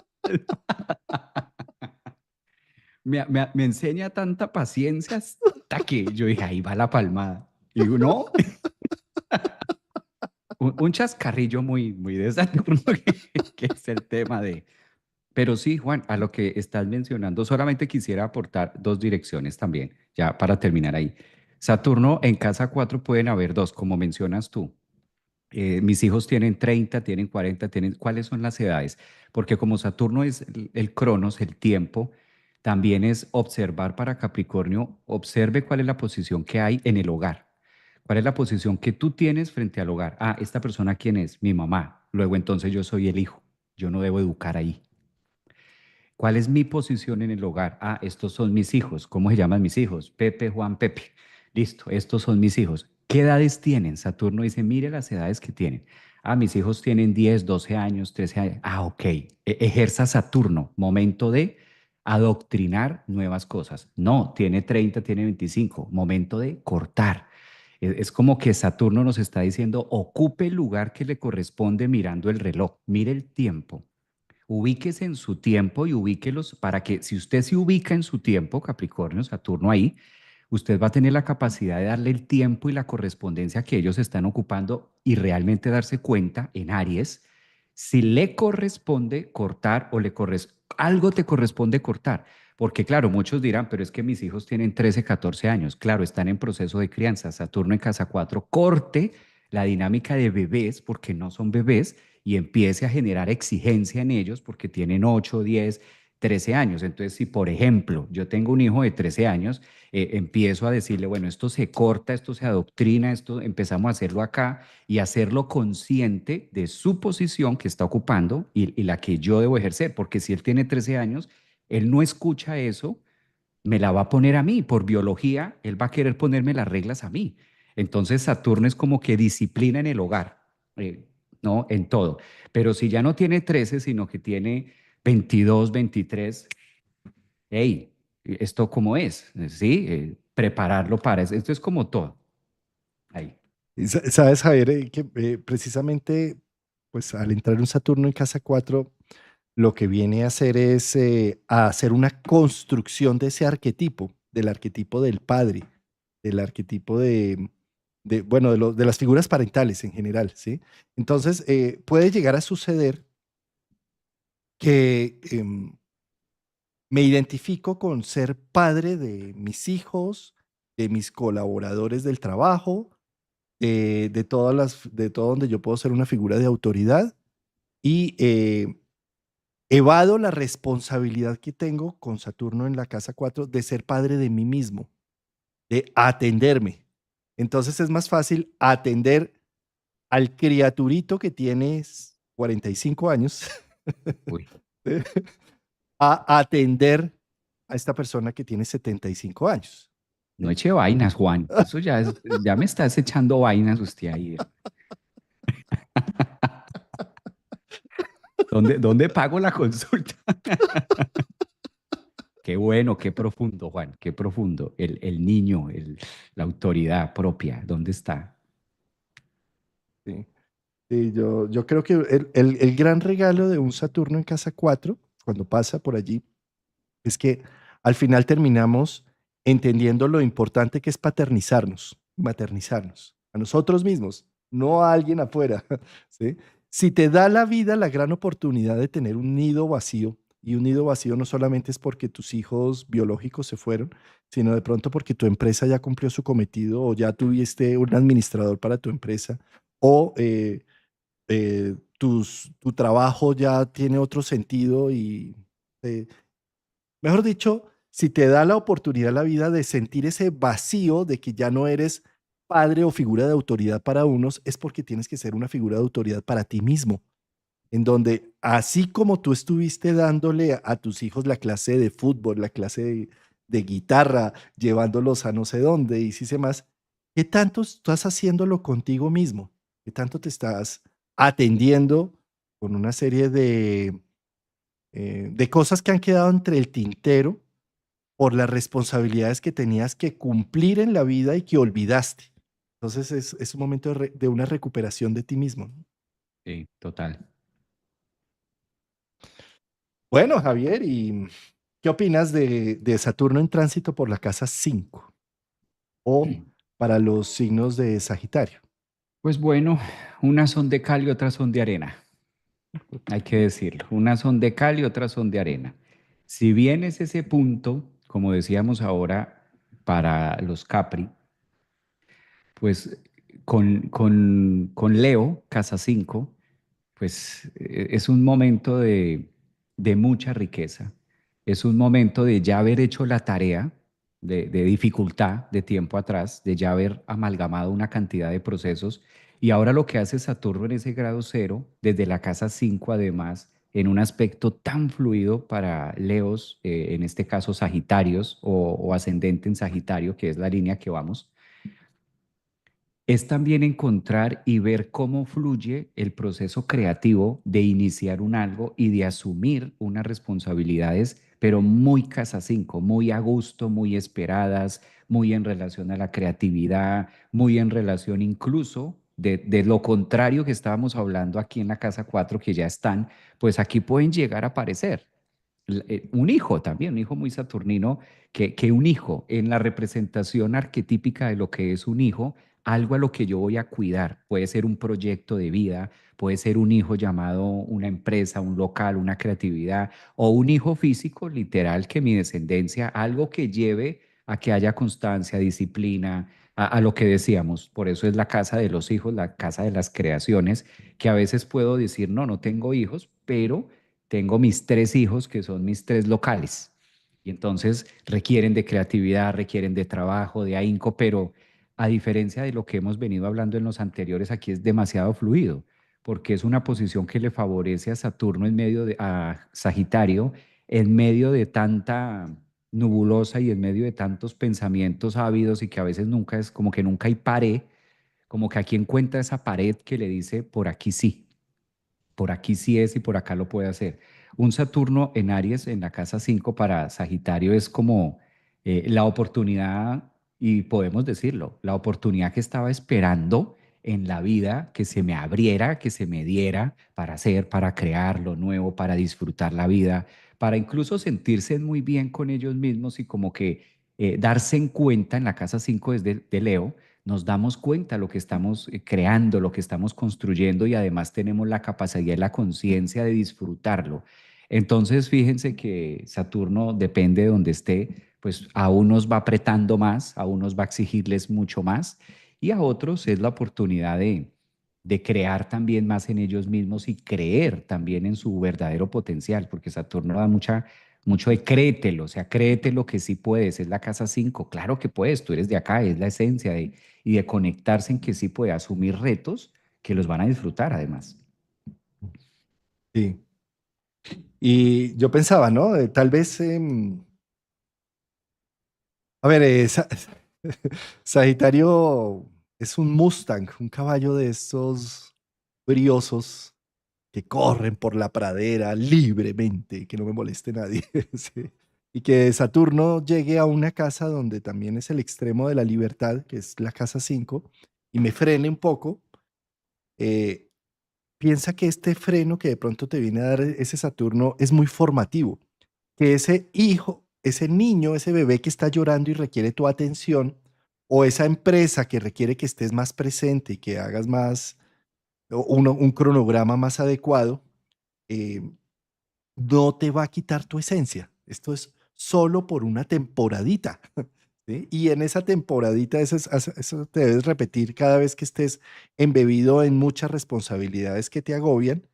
Me enseña tanta paciencia hasta que yo dije, ahí va la palmada. Y digo, no, un chascarrillo muy de Saturno, que es el tema de... Pero sí, Juan, a lo que estás mencionando, solamente quisiera aportar dos direcciones también, ya para terminar ahí. Saturno en casa 4 pueden haber dos, como mencionas tú. Mis hijos tienen 30, tienen 40, tienen... ¿Cuáles son las edades? Porque como Saturno es el cronos, el tiempo, también es observar para Capricornio, observe cuál es la posición que hay en el hogar. ¿Cuál es la posición que tú tienes frente al hogar? Ah, esta persona, ¿quién es? Mi mamá. Luego entonces yo soy el hijo. Yo no debo educar ahí. ¿Cuál es mi posición en el hogar? Ah, estos son mis hijos. ¿Cómo se llaman mis hijos? Pepe, Juan, Pepe. Listo, estos son mis hijos. ¿Qué edades tienen? Saturno dice, mire las edades que tienen. Ah, mis hijos tienen 10, 12 años, 13 años. Ah, ok. Ejerza Saturno. Momento de adoctrinar nuevas cosas. No, tiene 30, tiene 25. Momento de cortar. Es como que Saturno nos está diciendo, ocupe el lugar que le corresponde mirando el reloj. Mire el tiempo. Ubíquese en su tiempo y ubíquelos para que si usted se ubica en su tiempo, Capricornio, Saturno ahí, usted va a tener la capacidad de darle el tiempo y la correspondencia que ellos están ocupando y realmente darse cuenta en Aries si le corresponde cortar o algo te corresponde cortar. Porque claro, muchos dirán, pero es que mis hijos tienen 13, 14 años. Claro, están en proceso de crianza. Saturno en casa 4 corte la dinámica de bebés porque no son bebés y empiece a generar exigencia en ellos porque tienen 8, 10, 13 años. Entonces, si por ejemplo yo tengo un hijo de 13 años, empiezo a decirle, bueno, esto se corta, esto se adoctrina, esto empezamos a hacerlo acá y hacerlo consciente de su posición que está ocupando y la que yo debo ejercer, porque si él tiene 13 años, él no escucha eso, me la va a poner a mí. Por biología, él va a querer ponerme las reglas a mí. Entonces Saturno es como que disciplina en el hogar, ¿no? En todo. Pero si ya no tiene 13, sino que tiene 22, 23, hey, ¿esto cómo es? ¿Sí? Prepararlo para eso. Esto es como todo. Ahí. Y sabes, Javier, que precisamente, pues al entrar un Saturno en casa 4 lo que viene a hacer es a hacer una construcción de ese arquetipo, del arquetipo del padre, del arquetipo bueno, de las figuras parentales en general, ¿sí? Entonces, puede llegar a suceder que me identifico con ser padre de mis hijos, de mis colaboradores del trabajo, de todo donde yo puedo ser una figura de autoridad y evado la responsabilidad que tengo con Saturno en la casa 4 de ser padre de mí mismo, de atenderme. Entonces es más fácil atender al criaturito que tiene 45 años Uy, a atender a esta persona que tiene 75 años. no ¿Sí? eche vainas, Juan. Eso ya es, ya me estás echando vainas usted ahí. ¿Dónde pago la consulta? Qué bueno, qué profundo, Juan, qué profundo. El niño, la autoridad propia, ¿dónde está? Sí. Sí, yo creo que el gran regalo de un Saturno en casa 4 cuando pasa por allí, es que al final terminamos entendiendo lo importante que es paternizarnos, maternizarnos a nosotros mismos, no a alguien afuera, ¿sí? Si te da la vida la gran oportunidad de tener un nido vacío, y un nido vacío no solamente es porque tus hijos biológicos se fueron, sino de pronto porque tu empresa ya cumplió su cometido o ya tuviste un administrador para tu empresa o tu trabajo ya tiene otro sentido y eh, mejor dicho, si te da la oportunidad la vida de sentir ese vacío de que ya no eres padre o figura de autoridad para unos, es porque tienes que ser una figura de autoridad para ti mismo, en donde así como tú estuviste dándole a tus hijos la clase de fútbol, la clase de guitarra, llevándolos a no sé dónde y si sé más, ¿qué tanto estás haciéndolo contigo mismo? ¿Qué tanto te estás atendiendo con una serie de cosas que han quedado entre el tintero por las responsabilidades que tenías que cumplir en la vida y que olvidaste? Entonces es un momento de una recuperación de ti mismo, ¿no? Sí, total. Bueno, Javier, ¿y qué opinas de Saturno en tránsito por la casa 5 o para los signos de Sagitario? Pues bueno, unas son de cal y otras son de arena, hay que decirlo. Unas son de cal y otras son de arena. Si bien es ese punto, como decíamos ahora, para los Capri, pues con Leo, casa 5, pues es un momento de mucha riqueza. Es un momento de ya haber hecho la tarea de dificultad de tiempo atrás, de ya haber amalgamado una cantidad de procesos. Y ahora lo que hace Saturno en ese grado cero, desde la casa 5 además, en un aspecto tan fluido para Leos, en este caso Sagitarios o ascendente en Sagitario, que es la línea que vamos, es también encontrar y ver cómo fluye el proceso creativo de iniciar un algo y de asumir unas responsabilidades, pero muy casa 5, muy a gusto, muy esperadas, muy en relación a la creatividad, muy en relación incluso de lo contrario que estábamos hablando aquí en la casa 4 que ya están, pues aquí pueden llegar a aparecer. Un hijo también, un hijo muy saturnino, que un hijo en la representación arquetípica de lo que es un hijo, algo a lo que yo voy a cuidar. Puede ser un proyecto de vida, puede ser un hijo llamado una empresa, un local, una creatividad, o un hijo físico, literal, que mi descendencia, algo que lleve a que haya constancia, disciplina, a lo que decíamos. Por eso es la casa de los hijos, la casa de las creaciones, que a veces puedo decir, no, no tengo hijos, pero tengo mis 3 hijos que son mis 3 locales. Y entonces requieren de creatividad, requieren de trabajo, de ahínco, pero a diferencia de lo que hemos venido hablando en los anteriores, aquí es demasiado fluido, porque es una posición que le favorece a Saturno en medio de, a Sagitario, en medio de tanta nubulosa y en medio de tantos pensamientos ávidos y que a veces nunca es como que nunca hay pared, como que aquí encuentra esa pared que le dice por aquí sí, por aquí sí es y por acá lo puede hacer. Un Saturno en Aries en la casa 5 para Sagitario es como la oportunidad, y podemos decirlo, la oportunidad que estaba esperando en la vida que se me abriera, que se me diera para hacer, para crear lo nuevo, para disfrutar la vida, para incluso sentirse muy bien con ellos mismos y como que darse en cuenta en la casa 5 desde de Leo nos damos cuenta de lo que estamos creando, lo que estamos construyendo y además tenemos la capacidad y la conciencia de disfrutarlo. Entonces, fíjense que Saturno, depende de donde esté, pues a unos va apretando más, a unos va a exigirles mucho más y a otros es la oportunidad de crear también más en ellos mismos y creer también en su verdadero potencial, porque Saturno da mucho de créetelo, o sea, créetelo que sí puedes, es la casa 5, claro que puedes, tú eres de acá, es la esencia y de conectarse en que sí puede asumir retos que los van a disfrutar además. Sí. Y yo pensaba, ¿no? Tal vez, a ver, Sagitario es un Mustang, un caballo de estos briosos que corren por la pradera libremente, que no me moleste nadie. Sí. Y que Saturno llegue a una casa donde también es el extremo de la libertad, que es la casa 5 y me frene un poco. eh, Piensa que este freno que de pronto te viene a dar ese Saturno es muy formativo, que ese hijo, ese niño, ese bebé que está llorando y requiere tu atención, o esa empresa que requiere que estés más presente y que hagas más, un cronograma más adecuado, eh, no te va a quitar tu esencia. Esto es solo por una temporadita. ¿Sí? Y en esa temporadita, eso te debes repetir cada vez que estés embebido en muchas responsabilidades que te agobian,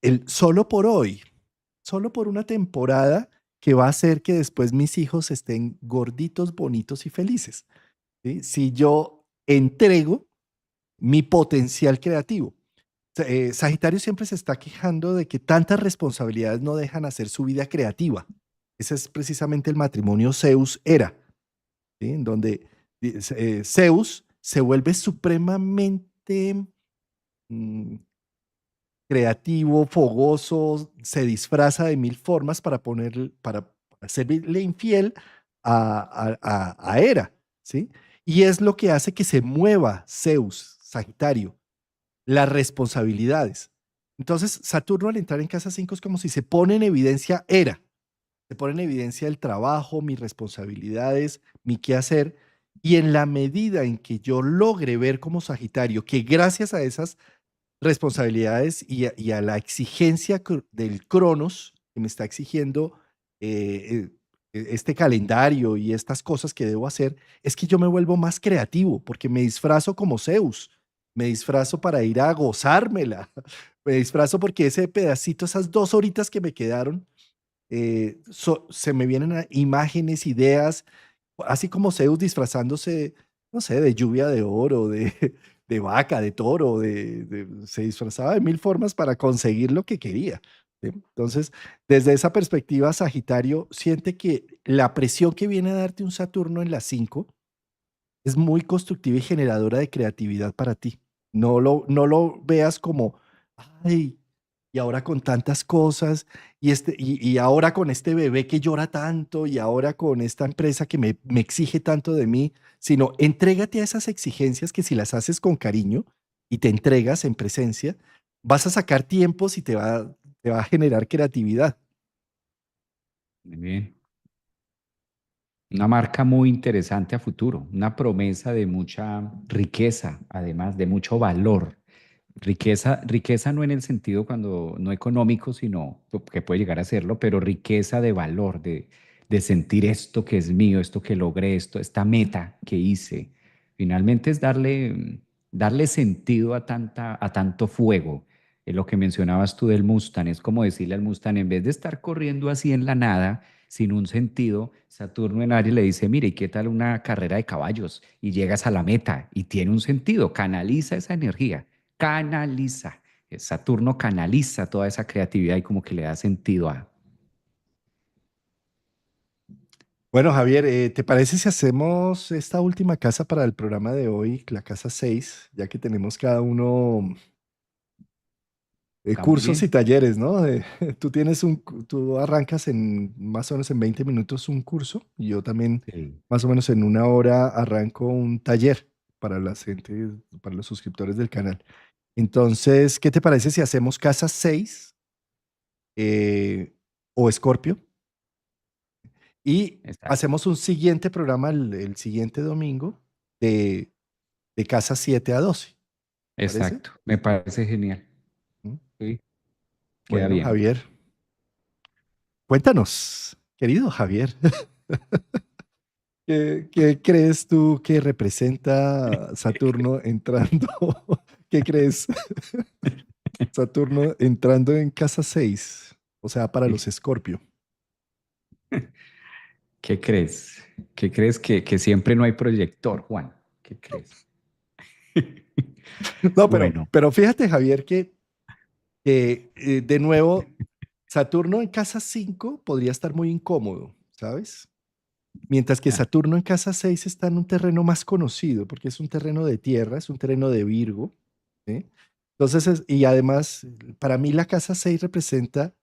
el solo por hoy, solo por una temporada que va a hacer que después mis hijos estén gorditos, bonitos y felices. ¿Sí? Si yo entrego mi potencial creativo. Sagitario siempre se está quejando de que tantas responsabilidades no dejan hacer su vida creativa. Ese es precisamente el matrimonio Zeus-Hera, ¿sí? En donde Zeus se vuelve supremamente mm, creativo, fogoso, se disfraza de mil formas para servirle infiel a Hera, ¿sí? Y es lo que hace que se mueva Zeus, Sagitario, las responsabilidades. Entonces, Saturno al entrar en casa 5 es como si se pone en evidencia Hera, se pone en evidencia el trabajo, mis responsabilidades, mi qué hacer. Y en la medida en que yo logre ver como Sagitario que gracias a esas responsabilidades y a la exigencia del Cronos, que me está exigiendo este calendario y estas cosas que debo hacer, es que yo me vuelvo más creativo, porque me disfrazo como Zeus, me disfrazo para ir a gozármela, me disfrazo porque ese pedacito, esas 2 horitas que me quedaron, se me vienen imágenes, ideas, así como Zeus disfrazándose, no sé, de lluvia de oro, de vaca, de toro, se disfrazaba de mil formas para conseguir lo que quería. ¿sí? Entonces, desde esa perspectiva, Sagitario siente que la presión que viene a darte un Saturno en las 5 es muy constructiva y generadora de creatividad para ti. No lo veas como, ay, y ahora con tantas cosas, y ahora con este bebé que llora tanto, y ahora con esta empresa que me exige tanto de mí, sino entrégate a esas exigencias que si las haces con cariño y te entregas en presencia, vas a sacar tiempos y te va a generar creatividad. Muy bien. Una marca muy interesante a futuro, una promesa de mucha riqueza, además de mucho valor. Riqueza no en el sentido cuando no económico, sino que puede llegar a serlo, pero riqueza de valor, de sentir esto que es mío, esto que logré, esta meta que hice. Finalmente es darle sentido a tanto fuego. Lo que mencionabas tú del Mustang, es como decirle al Mustang, en vez de estar corriendo así en la nada, sin un sentido, Saturno en Aries le dice, mire, ¿y qué tal una carrera de caballos? Y llegas a la meta y tiene un sentido, canaliza esa energía, canaliza. Saturno canaliza toda esa creatividad y como que le da sentido a... Bueno, Javier, ¿te parece si hacemos esta última casa para el programa de hoy, la casa 6, ya que tenemos cada uno Está muy cursos y bien. talleres, ¿no? Tú arrancas en más o menos en 20 minutos un curso y yo también Sí, más o menos en una hora arranco un taller para la gente, para los suscriptores del canal. Entonces, ¿qué te parece si hacemos casa 6 o Escorpio? Y exacto. hacemos un siguiente programa el siguiente domingo de, de casa 7 a 12. ¿Parece? Exacto. Me parece genial. ¿Mm? Sí, queda Bueno, bien. Javier, cuéntanos, querido Javier, ¿qué crees tú que representa Saturno entrando? ¿Qué crees? Saturno entrando en casa 6, o sea, para los Escorpio. ¿Qué crees? ¿Qué crees que siempre no hay proyector, Juan? ¿Qué crees? No, Bueno, pero fíjate, Javier, que de nuevo, Saturno en casa 5 podría estar muy incómodo, ¿sabes? Mientras que ah, Saturno en casa 6 está en un terreno más conocido, porque es un terreno de tierra, es un terreno de Virgo, ¿sí? Entonces, y además, para mí la casa 6 representa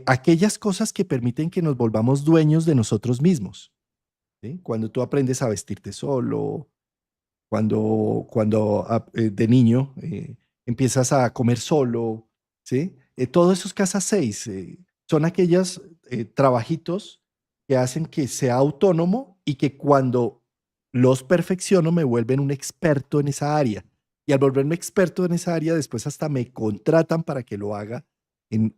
aquellas cosas que permiten que nos volvamos dueños de nosotros mismos, ¿sí? Cuando tú aprendes a vestirte solo, cuando de niño empiezas a comer solo, ¿sí? Todos esos casas 6 son aquellos trabajitos que hacen que sea autónomo y que cuando los perfecciono me vuelven un experto en esa área. Y al volverme experto en esa área, después hasta me contratan para que lo haga en,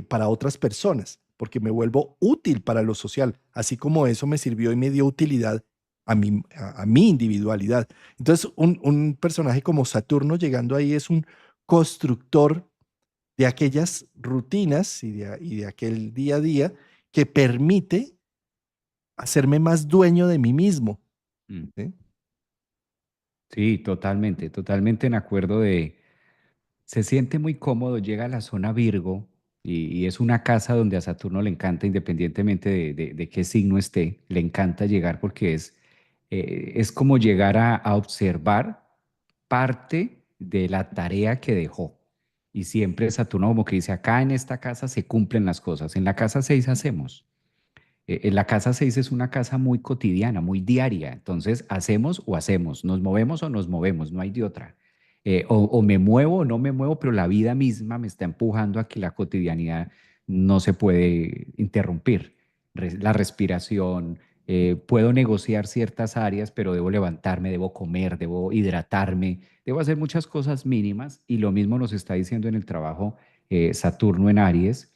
para otras personas, porque me vuelvo útil para lo social, así como eso me sirvió y me dio utilidad a mi individualidad. Entonces, un personaje como Saturno llegando ahí es un constructor de aquellas rutinas y de aquel día a día que permite hacerme más dueño de mí mismo. mm, ¿Sí? sí, totalmente, totalmente en acuerdo se siente muy cómodo, llega a la zona Virgo y es una casa donde a Saturno le encanta, independientemente de qué signo esté, le encanta llegar porque es como llegar a observar parte de la tarea que dejó. Y siempre Saturno como que dice, acá en esta casa se cumplen las cosas, en la casa 6 hacemos. En la casa 6 es una casa muy cotidiana, muy diaria. Entonces, hacemos o hacemos, nos movemos o nos movemos, no hay de otra. O me muevo o no me muevo, pero la vida misma me está empujando a que la cotidianidad no se puede interrumpir. La respiración, puedo negociar ciertas áreas, pero debo levantarme, debo comer, debo hidratarme, debo hacer muchas cosas mínimas y lo mismo nos está diciendo en el trabajo Saturno en Aries.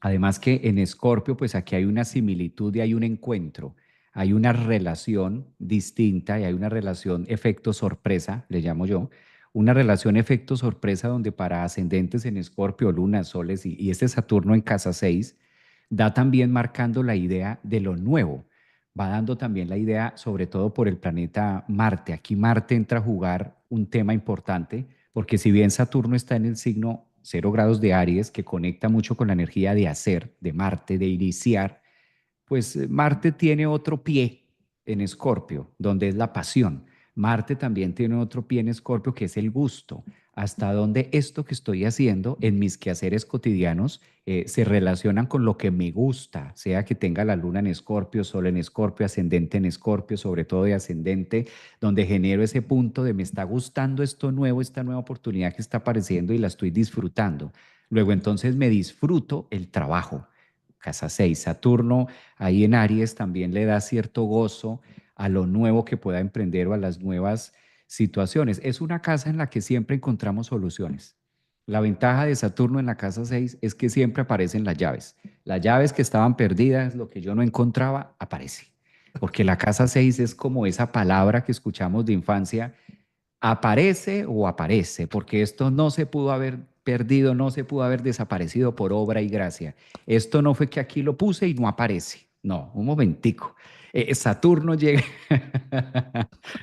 Además que en Escorpio, pues aquí hay una similitud y hay un encuentro, hay una relación distinta y hay una relación efecto sorpresa, le llamo yo, una relación efecto sorpresa donde para ascendentes en Escorpio, lunas, soles y este Saturno en casa 6 da también marcando la idea de lo nuevo, va dando también la idea, sobre todo por el planeta Marte. Aquí Marte entra a jugar un tema importante, porque si bien Saturno está en el signo 0 grados de Aries, que conecta mucho con la energía de hacer, de Marte, de iniciar, pues Marte tiene otro pie en Escorpio, donde es la pasión. Marte también tiene otro pie en Escorpio, que es el gusto. Hasta donde esto que estoy haciendo en mis quehaceres cotidianos se relacionan con lo que me gusta, sea que tenga la luna en Escorpio, sol en Escorpio, ascendente en Escorpio, sobre todo de ascendente, donde genero ese punto de me está gustando esto nuevo, esta nueva oportunidad que está apareciendo y la estoy disfrutando. Luego entonces me disfruto el trabajo. Casa 6, Saturno ahí en Aries también le da cierto gozo a lo nuevo que pueda emprender o a las nuevas situaciones. Es una casa en la que siempre encontramos soluciones. La ventaja de Saturno en la casa 6 es que siempre aparecen las llaves. Las llaves que estaban perdidas, lo que yo no encontraba, aparece. Porque la casa 6 es como esa palabra que escuchamos de infancia, aparece o aparece, porque esto no se pudo haber perdido, no se pudo haber desaparecido por obra y gracia. Esto no fue que aquí lo puse y no aparece. No, un momentico. Saturno llega,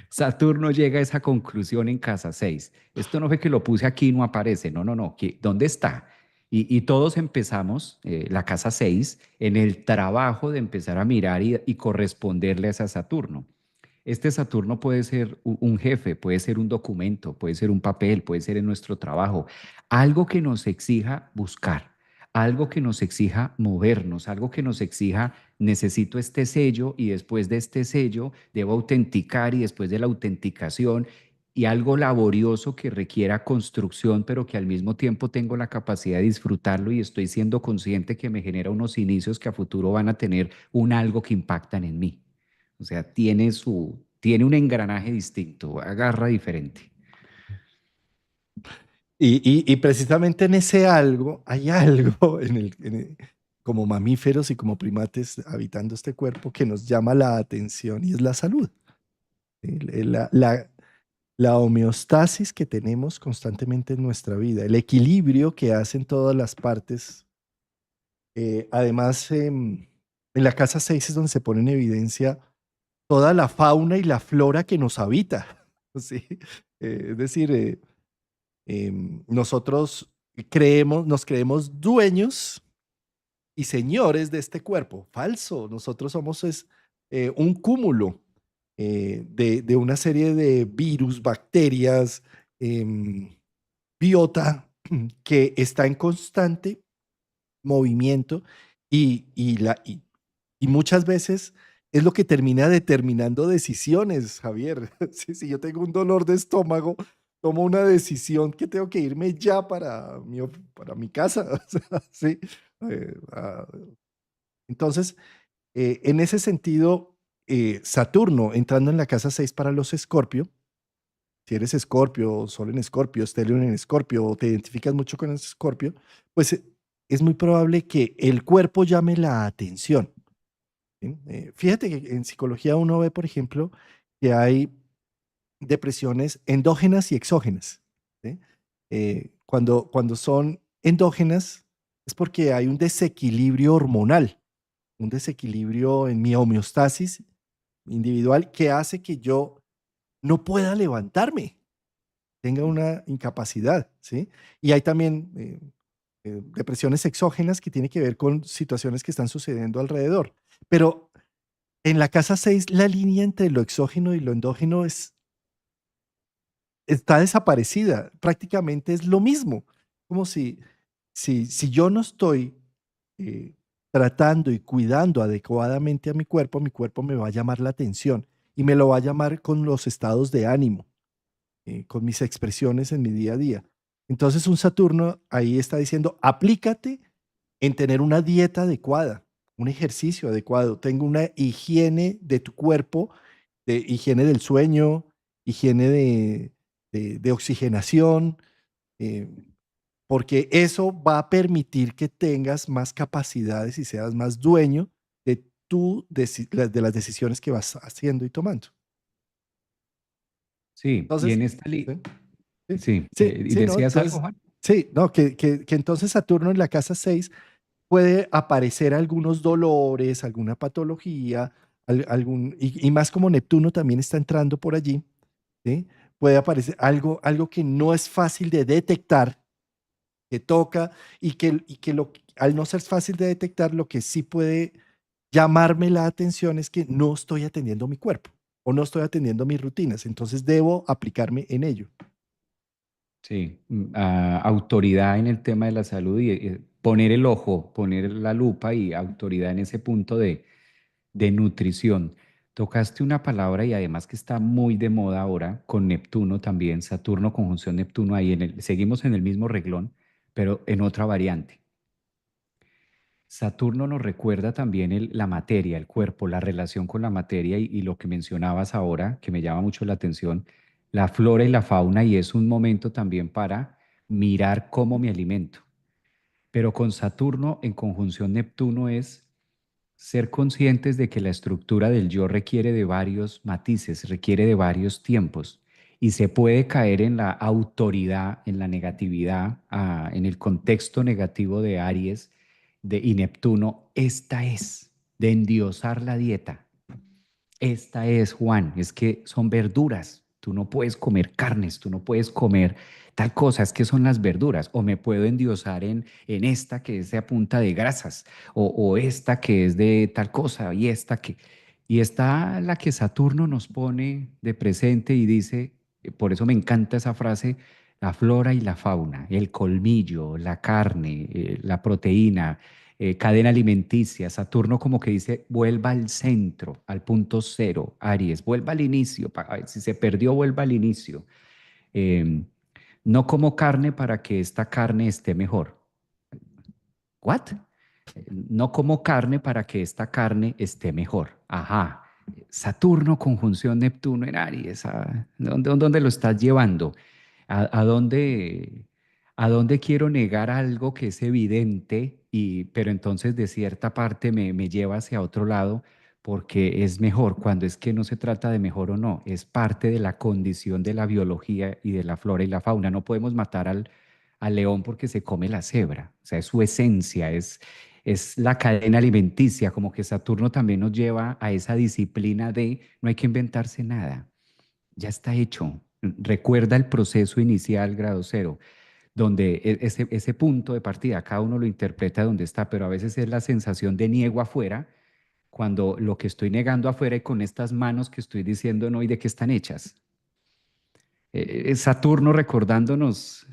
Saturno llega a esa conclusión en casa 6. Esto no fue que lo puse aquí y no aparece. No, no, no. ¿Dónde está? Y todos empezamos, la casa 6 en el trabajo de empezar a mirar y corresponderle a esa Saturno. Este Saturno puede ser un jefe, puede ser un documento, puede ser un papel, puede ser en nuestro trabajo. Algo que nos exija buscar, algo que nos exija movernos, algo que nos exija necesito este sello y después de este sello debo autenticar y después de la autenticación y algo laborioso que requiera construcción, pero que al mismo tiempo tengo la capacidad de disfrutarlo y estoy siendo consciente que me genera unos inicios que a futuro van a tener un algo que impactan en mí. O sea, tiene un engranaje distinto, agarra diferente. Y precisamente en ese algo, hay algo como mamíferos y como primates habitando este cuerpo que nos llama la atención y es la salud. ¿Sí? La homeostasis que tenemos constantemente en nuestra vida, el equilibrio que hacen todas las partes. Además, en la casa 6 es donde se pone en evidencia toda la fauna y la flora que nos habita. ¿Sí? Es decir, nosotros nos creemos dueños y señores de este cuerpo. Falso. Nosotros somos un cúmulo de una serie de virus, bacterias, biota que está en constante movimiento y muchas veces es lo que termina determinando decisiones, Javier. Si yo tengo un dolor de estómago, tomo una decisión que tengo que irme ya para mi casa. O sea, sí. Eh, ah, entonces, en ese sentido, Saturno entrando en la casa 6 para los Escorpio, si eres Escorpio, Sol en Escorpio, Stellium en Escorpio, o te identificas mucho con Escorpio, pues es muy probable que el cuerpo llame la atención. ¿Sí? Fíjate que en psicología uno ve, por ejemplo, que hay depresiones endógenas y exógenas. ¿Sí? Cuando son endógenas es porque hay un desequilibrio hormonal, un desequilibrio en mi homeostasis individual que hace que yo no pueda levantarme, tenga una incapacidad, ¿sí? Y hay también depresiones exógenas que tienen que ver con situaciones que están sucediendo alrededor. Pero en la casa 6 la línea entre lo exógeno y lo endógeno está desaparecida. Prácticamente es lo mismo. Como si yo no estoy eh, tratando y cuidando adecuadamente a mi cuerpo me va a llamar la atención y me lo va a llamar con los estados de ánimo, con mis expresiones en mi día a día. Entonces un Saturno ahí está diciendo, aplícate en tener una dieta adecuada, un ejercicio adecuado, tengo una higiene de tu cuerpo, de higiene del sueño, higiene de oxigenación, eh, porque eso va a permitir que tengas más capacidades y seas más dueño de, de las decisiones que vas haciendo y tomando. Sí, y Entonces, en esta sí, sí, sí, sí, ¿y sí, ¿no? decías algo, Entonces, Juan? sí, no, que entonces Saturno en la casa 6 puede aparecer algunos dolores, alguna patología, y más como Neptuno también está entrando por allí, ¿sí? Puede aparecer algo que no es fácil de detectar, que toca al no ser fácil de detectar, lo que sí puede llamarme la atención es que no estoy atendiendo mi cuerpo o no estoy atendiendo mis rutinas, entonces debo aplicarme en ello. Sí, autoridad en el tema de la salud y poner el ojo, poner la lupa y autoridad en ese punto de nutrición. Tocaste una palabra y además que está muy de moda ahora con Neptuno también, Saturno conjunción Neptuno ahí seguimos en el mismo reglón, pero en otra variante. Saturno nos recuerda también la materia, el cuerpo, la relación con la materia y lo que mencionabas ahora, que me llama mucho la atención, la flora y la fauna, y es un momento también para mirar cómo me alimento. Pero con Saturno en conjunción Neptuno es ser conscientes de que la estructura del yo requiere de varios matices, requiere de varios tiempos y se puede caer en la autoridad, en la negatividad, en el contexto negativo de Aries y Neptuno. Esta es de endiosar la dieta. Esta es, Juan, es que son verduras. Tú no puedes comer carnes, tú no puedes comer tal cosa, es que son las verduras. O me puedo endiosar en esta que es de a punta de grasas, o esta que es de tal cosa, y esta que... Y está la que Saturno nos pone de presente y dice, por eso me encanta esa frase, la flora y la fauna, el colmillo, la carne, la proteína, cadena alimenticia. Saturno como que dice, vuelva al centro, al punto cero. Aries, vuelva al inicio. Si se perdió, vuelva al inicio. Eh, no como carne para que esta carne esté mejor. ¿What? No como carne para que esta carne esté mejor. Ajá. Saturno conjunción Neptuno en Aries. ¿Dónde lo estás llevando? ¿A dónde, a dónde quiero negar algo que es evidente, pero entonces de cierta parte me lleva hacia otro lado porque es mejor, cuando es que no se trata de mejor o no, es parte de la condición de la biología y de la flora y la fauna. No podemos matar al león porque se come la cebra, o sea, es su esencia, es la cadena alimenticia, como que Saturno también nos lleva a esa disciplina de no hay que inventarse nada, ya está hecho. Recuerda el proceso inicial, grado cero, donde ese punto de partida, cada uno lo interpreta donde está, pero a veces es la sensación de niego afuera, cuando lo que estoy negando afuera y con estas manos que estoy diciendo no y de qué están hechas. Es Saturno recordándonos,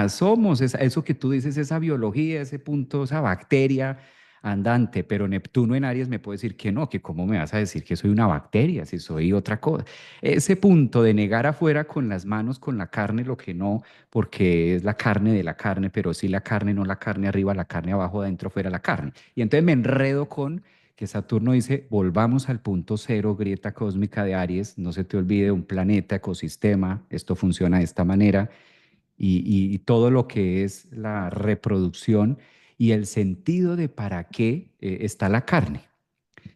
somos, eso que tú dices, esa biología, ese punto, esa bacteria andante, pero Neptuno en Aries me puede decir que no, que cómo me vas a decir que soy una bacteria, si soy otra cosa. Ese punto de negar afuera con las manos, con la carne, lo que no, porque es la carne de la carne, pero sí la carne, no la carne arriba, la carne abajo, adentro, fuera la carne. Y entonces me enredo con que Saturno dice, volvamos al punto cero, grieta cósmica de Aries, no se te olvide un planeta, ecosistema, esto funciona de esta manera y todo lo que es la reproducción y el sentido de para qué está la carne.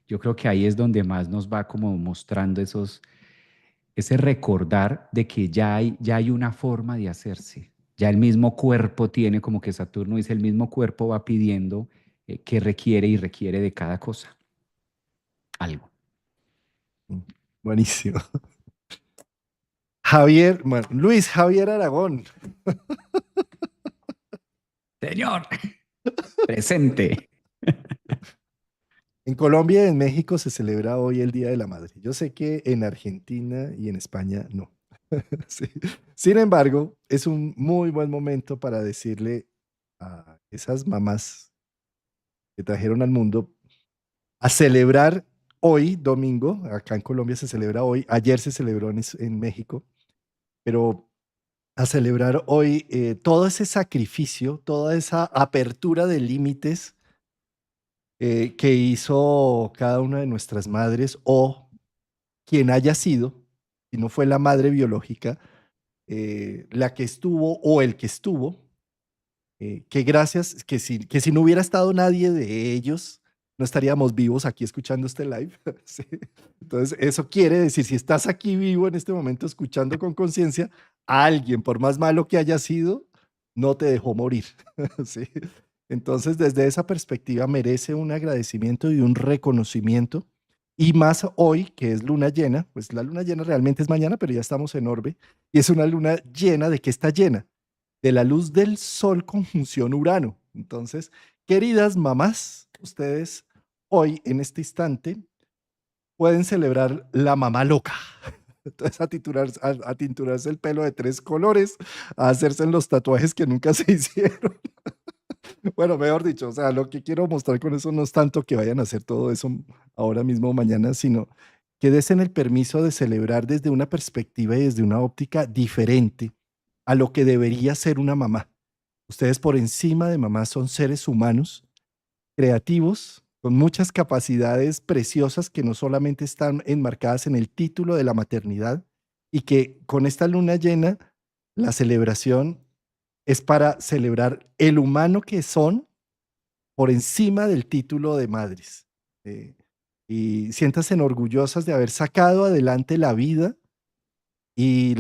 Yo creo que ahí es donde más nos va como mostrando ese recordar de que ya hay una forma de hacerse. Ya el mismo cuerpo tiene, como que Saturno dice, el mismo cuerpo va pidiendo qué requiere y requiere de cada cosa. Algo. Buenísimo. Javier, bueno, Luis Javier Aragón. Señor, presente. En Colombia y en México se celebra hoy el Día de la Madre. Yo sé que en Argentina y en España no. Sí. Sin embargo, es un muy buen momento para decirle a esas mamás que trajeron al mundo a celebrar hoy, domingo, acá en Colombia se celebra hoy, ayer se celebró en México, pero a celebrar hoy todo ese sacrificio, toda esa apertura de límites que hizo cada una de nuestras madres o quien haya sido, si no fue la madre biológica, la que estuvo o el que estuvo, que gracias, que si no hubiera estado nadie de ellos, no estaríamos vivos aquí escuchando este live. Sí. Entonces, eso quiere decir, si estás aquí vivo en este momento escuchando con conciencia, alguien, por más malo que haya sido, no te dejó morir. Sí. Entonces, desde esa perspectiva, merece un agradecimiento y un reconocimiento. Y más hoy, que es luna llena, pues la luna llena realmente es mañana, pero ya estamos en orbe, y es una luna llena de que está llena de la luz del sol conjunción Urano. Entonces, queridas mamás, ustedes hoy en este instante pueden celebrar la mamá loca. Entonces, a tinturarse el pelo de 3 colores, a hacerse los tatuajes que nunca se hicieron. Bueno, mejor dicho, o sea, lo que quiero mostrar con eso no es tanto que vayan a hacer todo eso ahora mismo o mañana, sino que desen el permiso de celebrar desde una perspectiva y desde una óptica diferente a lo que debería ser una mamá. Ustedes por encima de mamá son seres humanos, creativos, con muchas capacidades preciosas que no solamente están enmarcadas en el título de la maternidad y que con esta luna llena, la celebración es para celebrar el humano que son por encima del título de madres. Eh, y siéntanse orgullosas de haber sacado adelante la vida y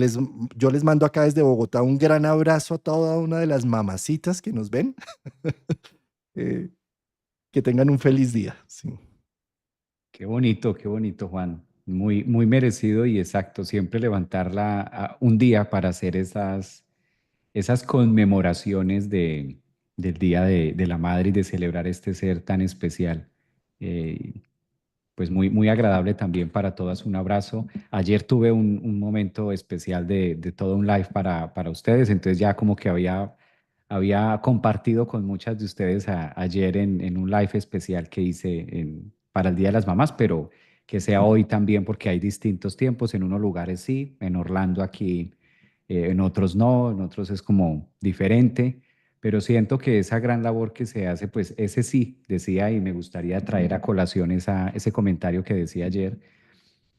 yo les mando acá desde Bogotá un gran abrazo a toda una de las mamacitas que nos ven. Eh, que tengan un feliz día. Sí. Qué bonito, Juan. Muy, muy merecido y exacto. Siempre levantarla un día para hacer esas conmemoraciones del Día de la Madre y de celebrar este ser tan especial. Eh, pues muy, muy agradable también para todas. Un abrazo. Ayer tuve un momento especial de todo un live para ustedes, entonces ya como que había compartido con muchas de ustedes ayer en un live especial que hice para el Día de las Mamás, pero que sea hoy también porque hay distintos tiempos. En unos lugares sí, en Orlando aquí, en otros no, en otros es como diferente, pero siento que esa gran labor que se hace, pues ese sí, decía, y me gustaría traer a colación ese comentario que decía ayer,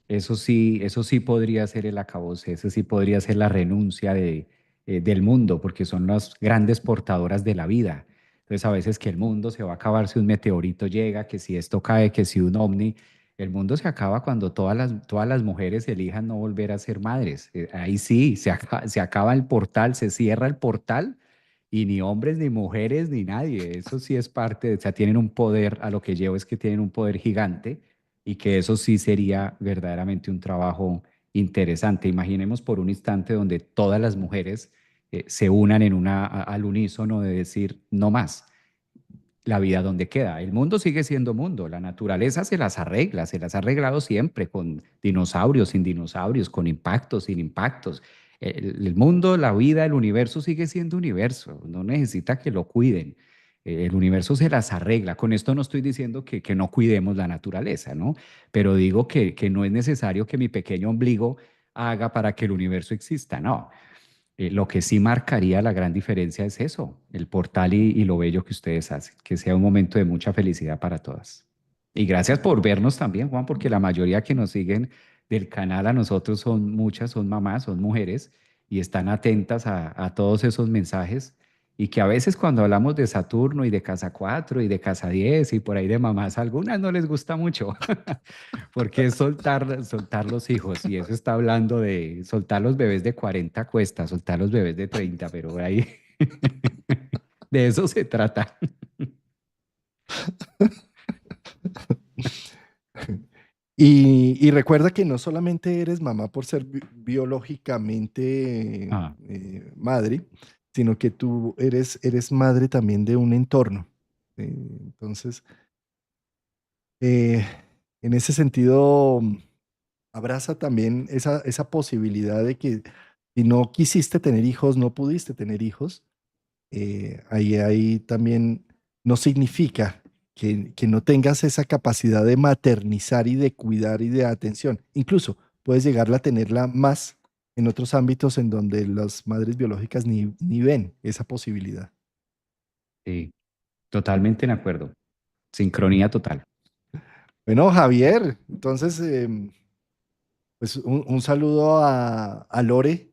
eso sí podría ser el acabose, eso sí podría ser la renuncia del mundo, porque son las grandes portadoras de la vida. Entonces, a veces que el mundo se va a acabar si un meteorito llega, que si esto cae, que si un ovni, el mundo se acaba cuando todas las mujeres elijan no volver a ser madres. Ahí sí, se acaba el portal, se cierra el portal y ni hombres, ni mujeres, ni nadie. Eso sí es parte, o sea, tienen un poder, a lo que llevo es que tienen un poder gigante y que eso sí sería verdaderamente un trabajo interesante. Imaginemos por un instante donde todas las mujeres se unan al unísono de decir no más. La vida donde queda. El mundo sigue siendo mundo, la naturaleza se las arregla, se las ha arreglado siempre con dinosaurios, sin dinosaurios, con impactos, sin impactos. El mundo, la vida, el universo sigue siendo universo, no necesita que lo cuiden. El universo se las arregla. Con esto no estoy diciendo que no cuidemos la naturaleza, ¿no? Pero digo que no es necesario que mi pequeño ombligo haga para que el universo exista, no. Lo que sí marcaría la gran diferencia es eso, el portal y lo bello que ustedes hacen, que sea un momento de mucha felicidad para todas. Y gracias por vernos también, Juan, porque la mayoría que nos siguen del canal a nosotros son muchas, son mamás, son mujeres y están atentas a todos esos mensajes y que a veces cuando hablamos de Saturno y de casa 4 y de casa 10 y por ahí de mamás, a algunas no les gusta mucho. Porque es soltar los hijos, y eso está hablando de soltar los bebés de 40 cuesta, soltar los bebés de 30, pero ahí de eso se trata. Y recuerda que no solamente eres mamá por ser biológicamente Ah, madre, sino que tú eres madre también de un entorno. Entonces, eh, en ese sentido, abraza también esa posibilidad de que si no quisiste tener hijos, no pudiste tener hijos, ahí también no significa que no tengas esa capacidad de maternizar y de cuidar y de atención. Incluso puedes llegarla a tenerla más en otros ámbitos en donde las madres biológicas ni ven esa posibilidad. sí, totalmente de acuerdo. Sincronía total. Bueno, Javier, entonces, pues un saludo a Lore,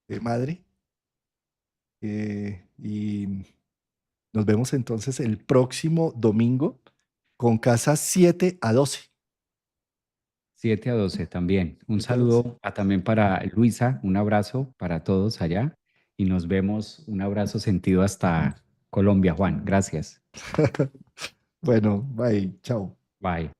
de madre, y nos vemos entonces el próximo domingo con casa 7 a 12. 7 a 12 también. Un 7 a 12. saludo también para Luisa, un abrazo para todos allá y nos vemos, un abrazo sentido hasta Colombia, Juan. Gracias. Bueno, bye, chao. Bye.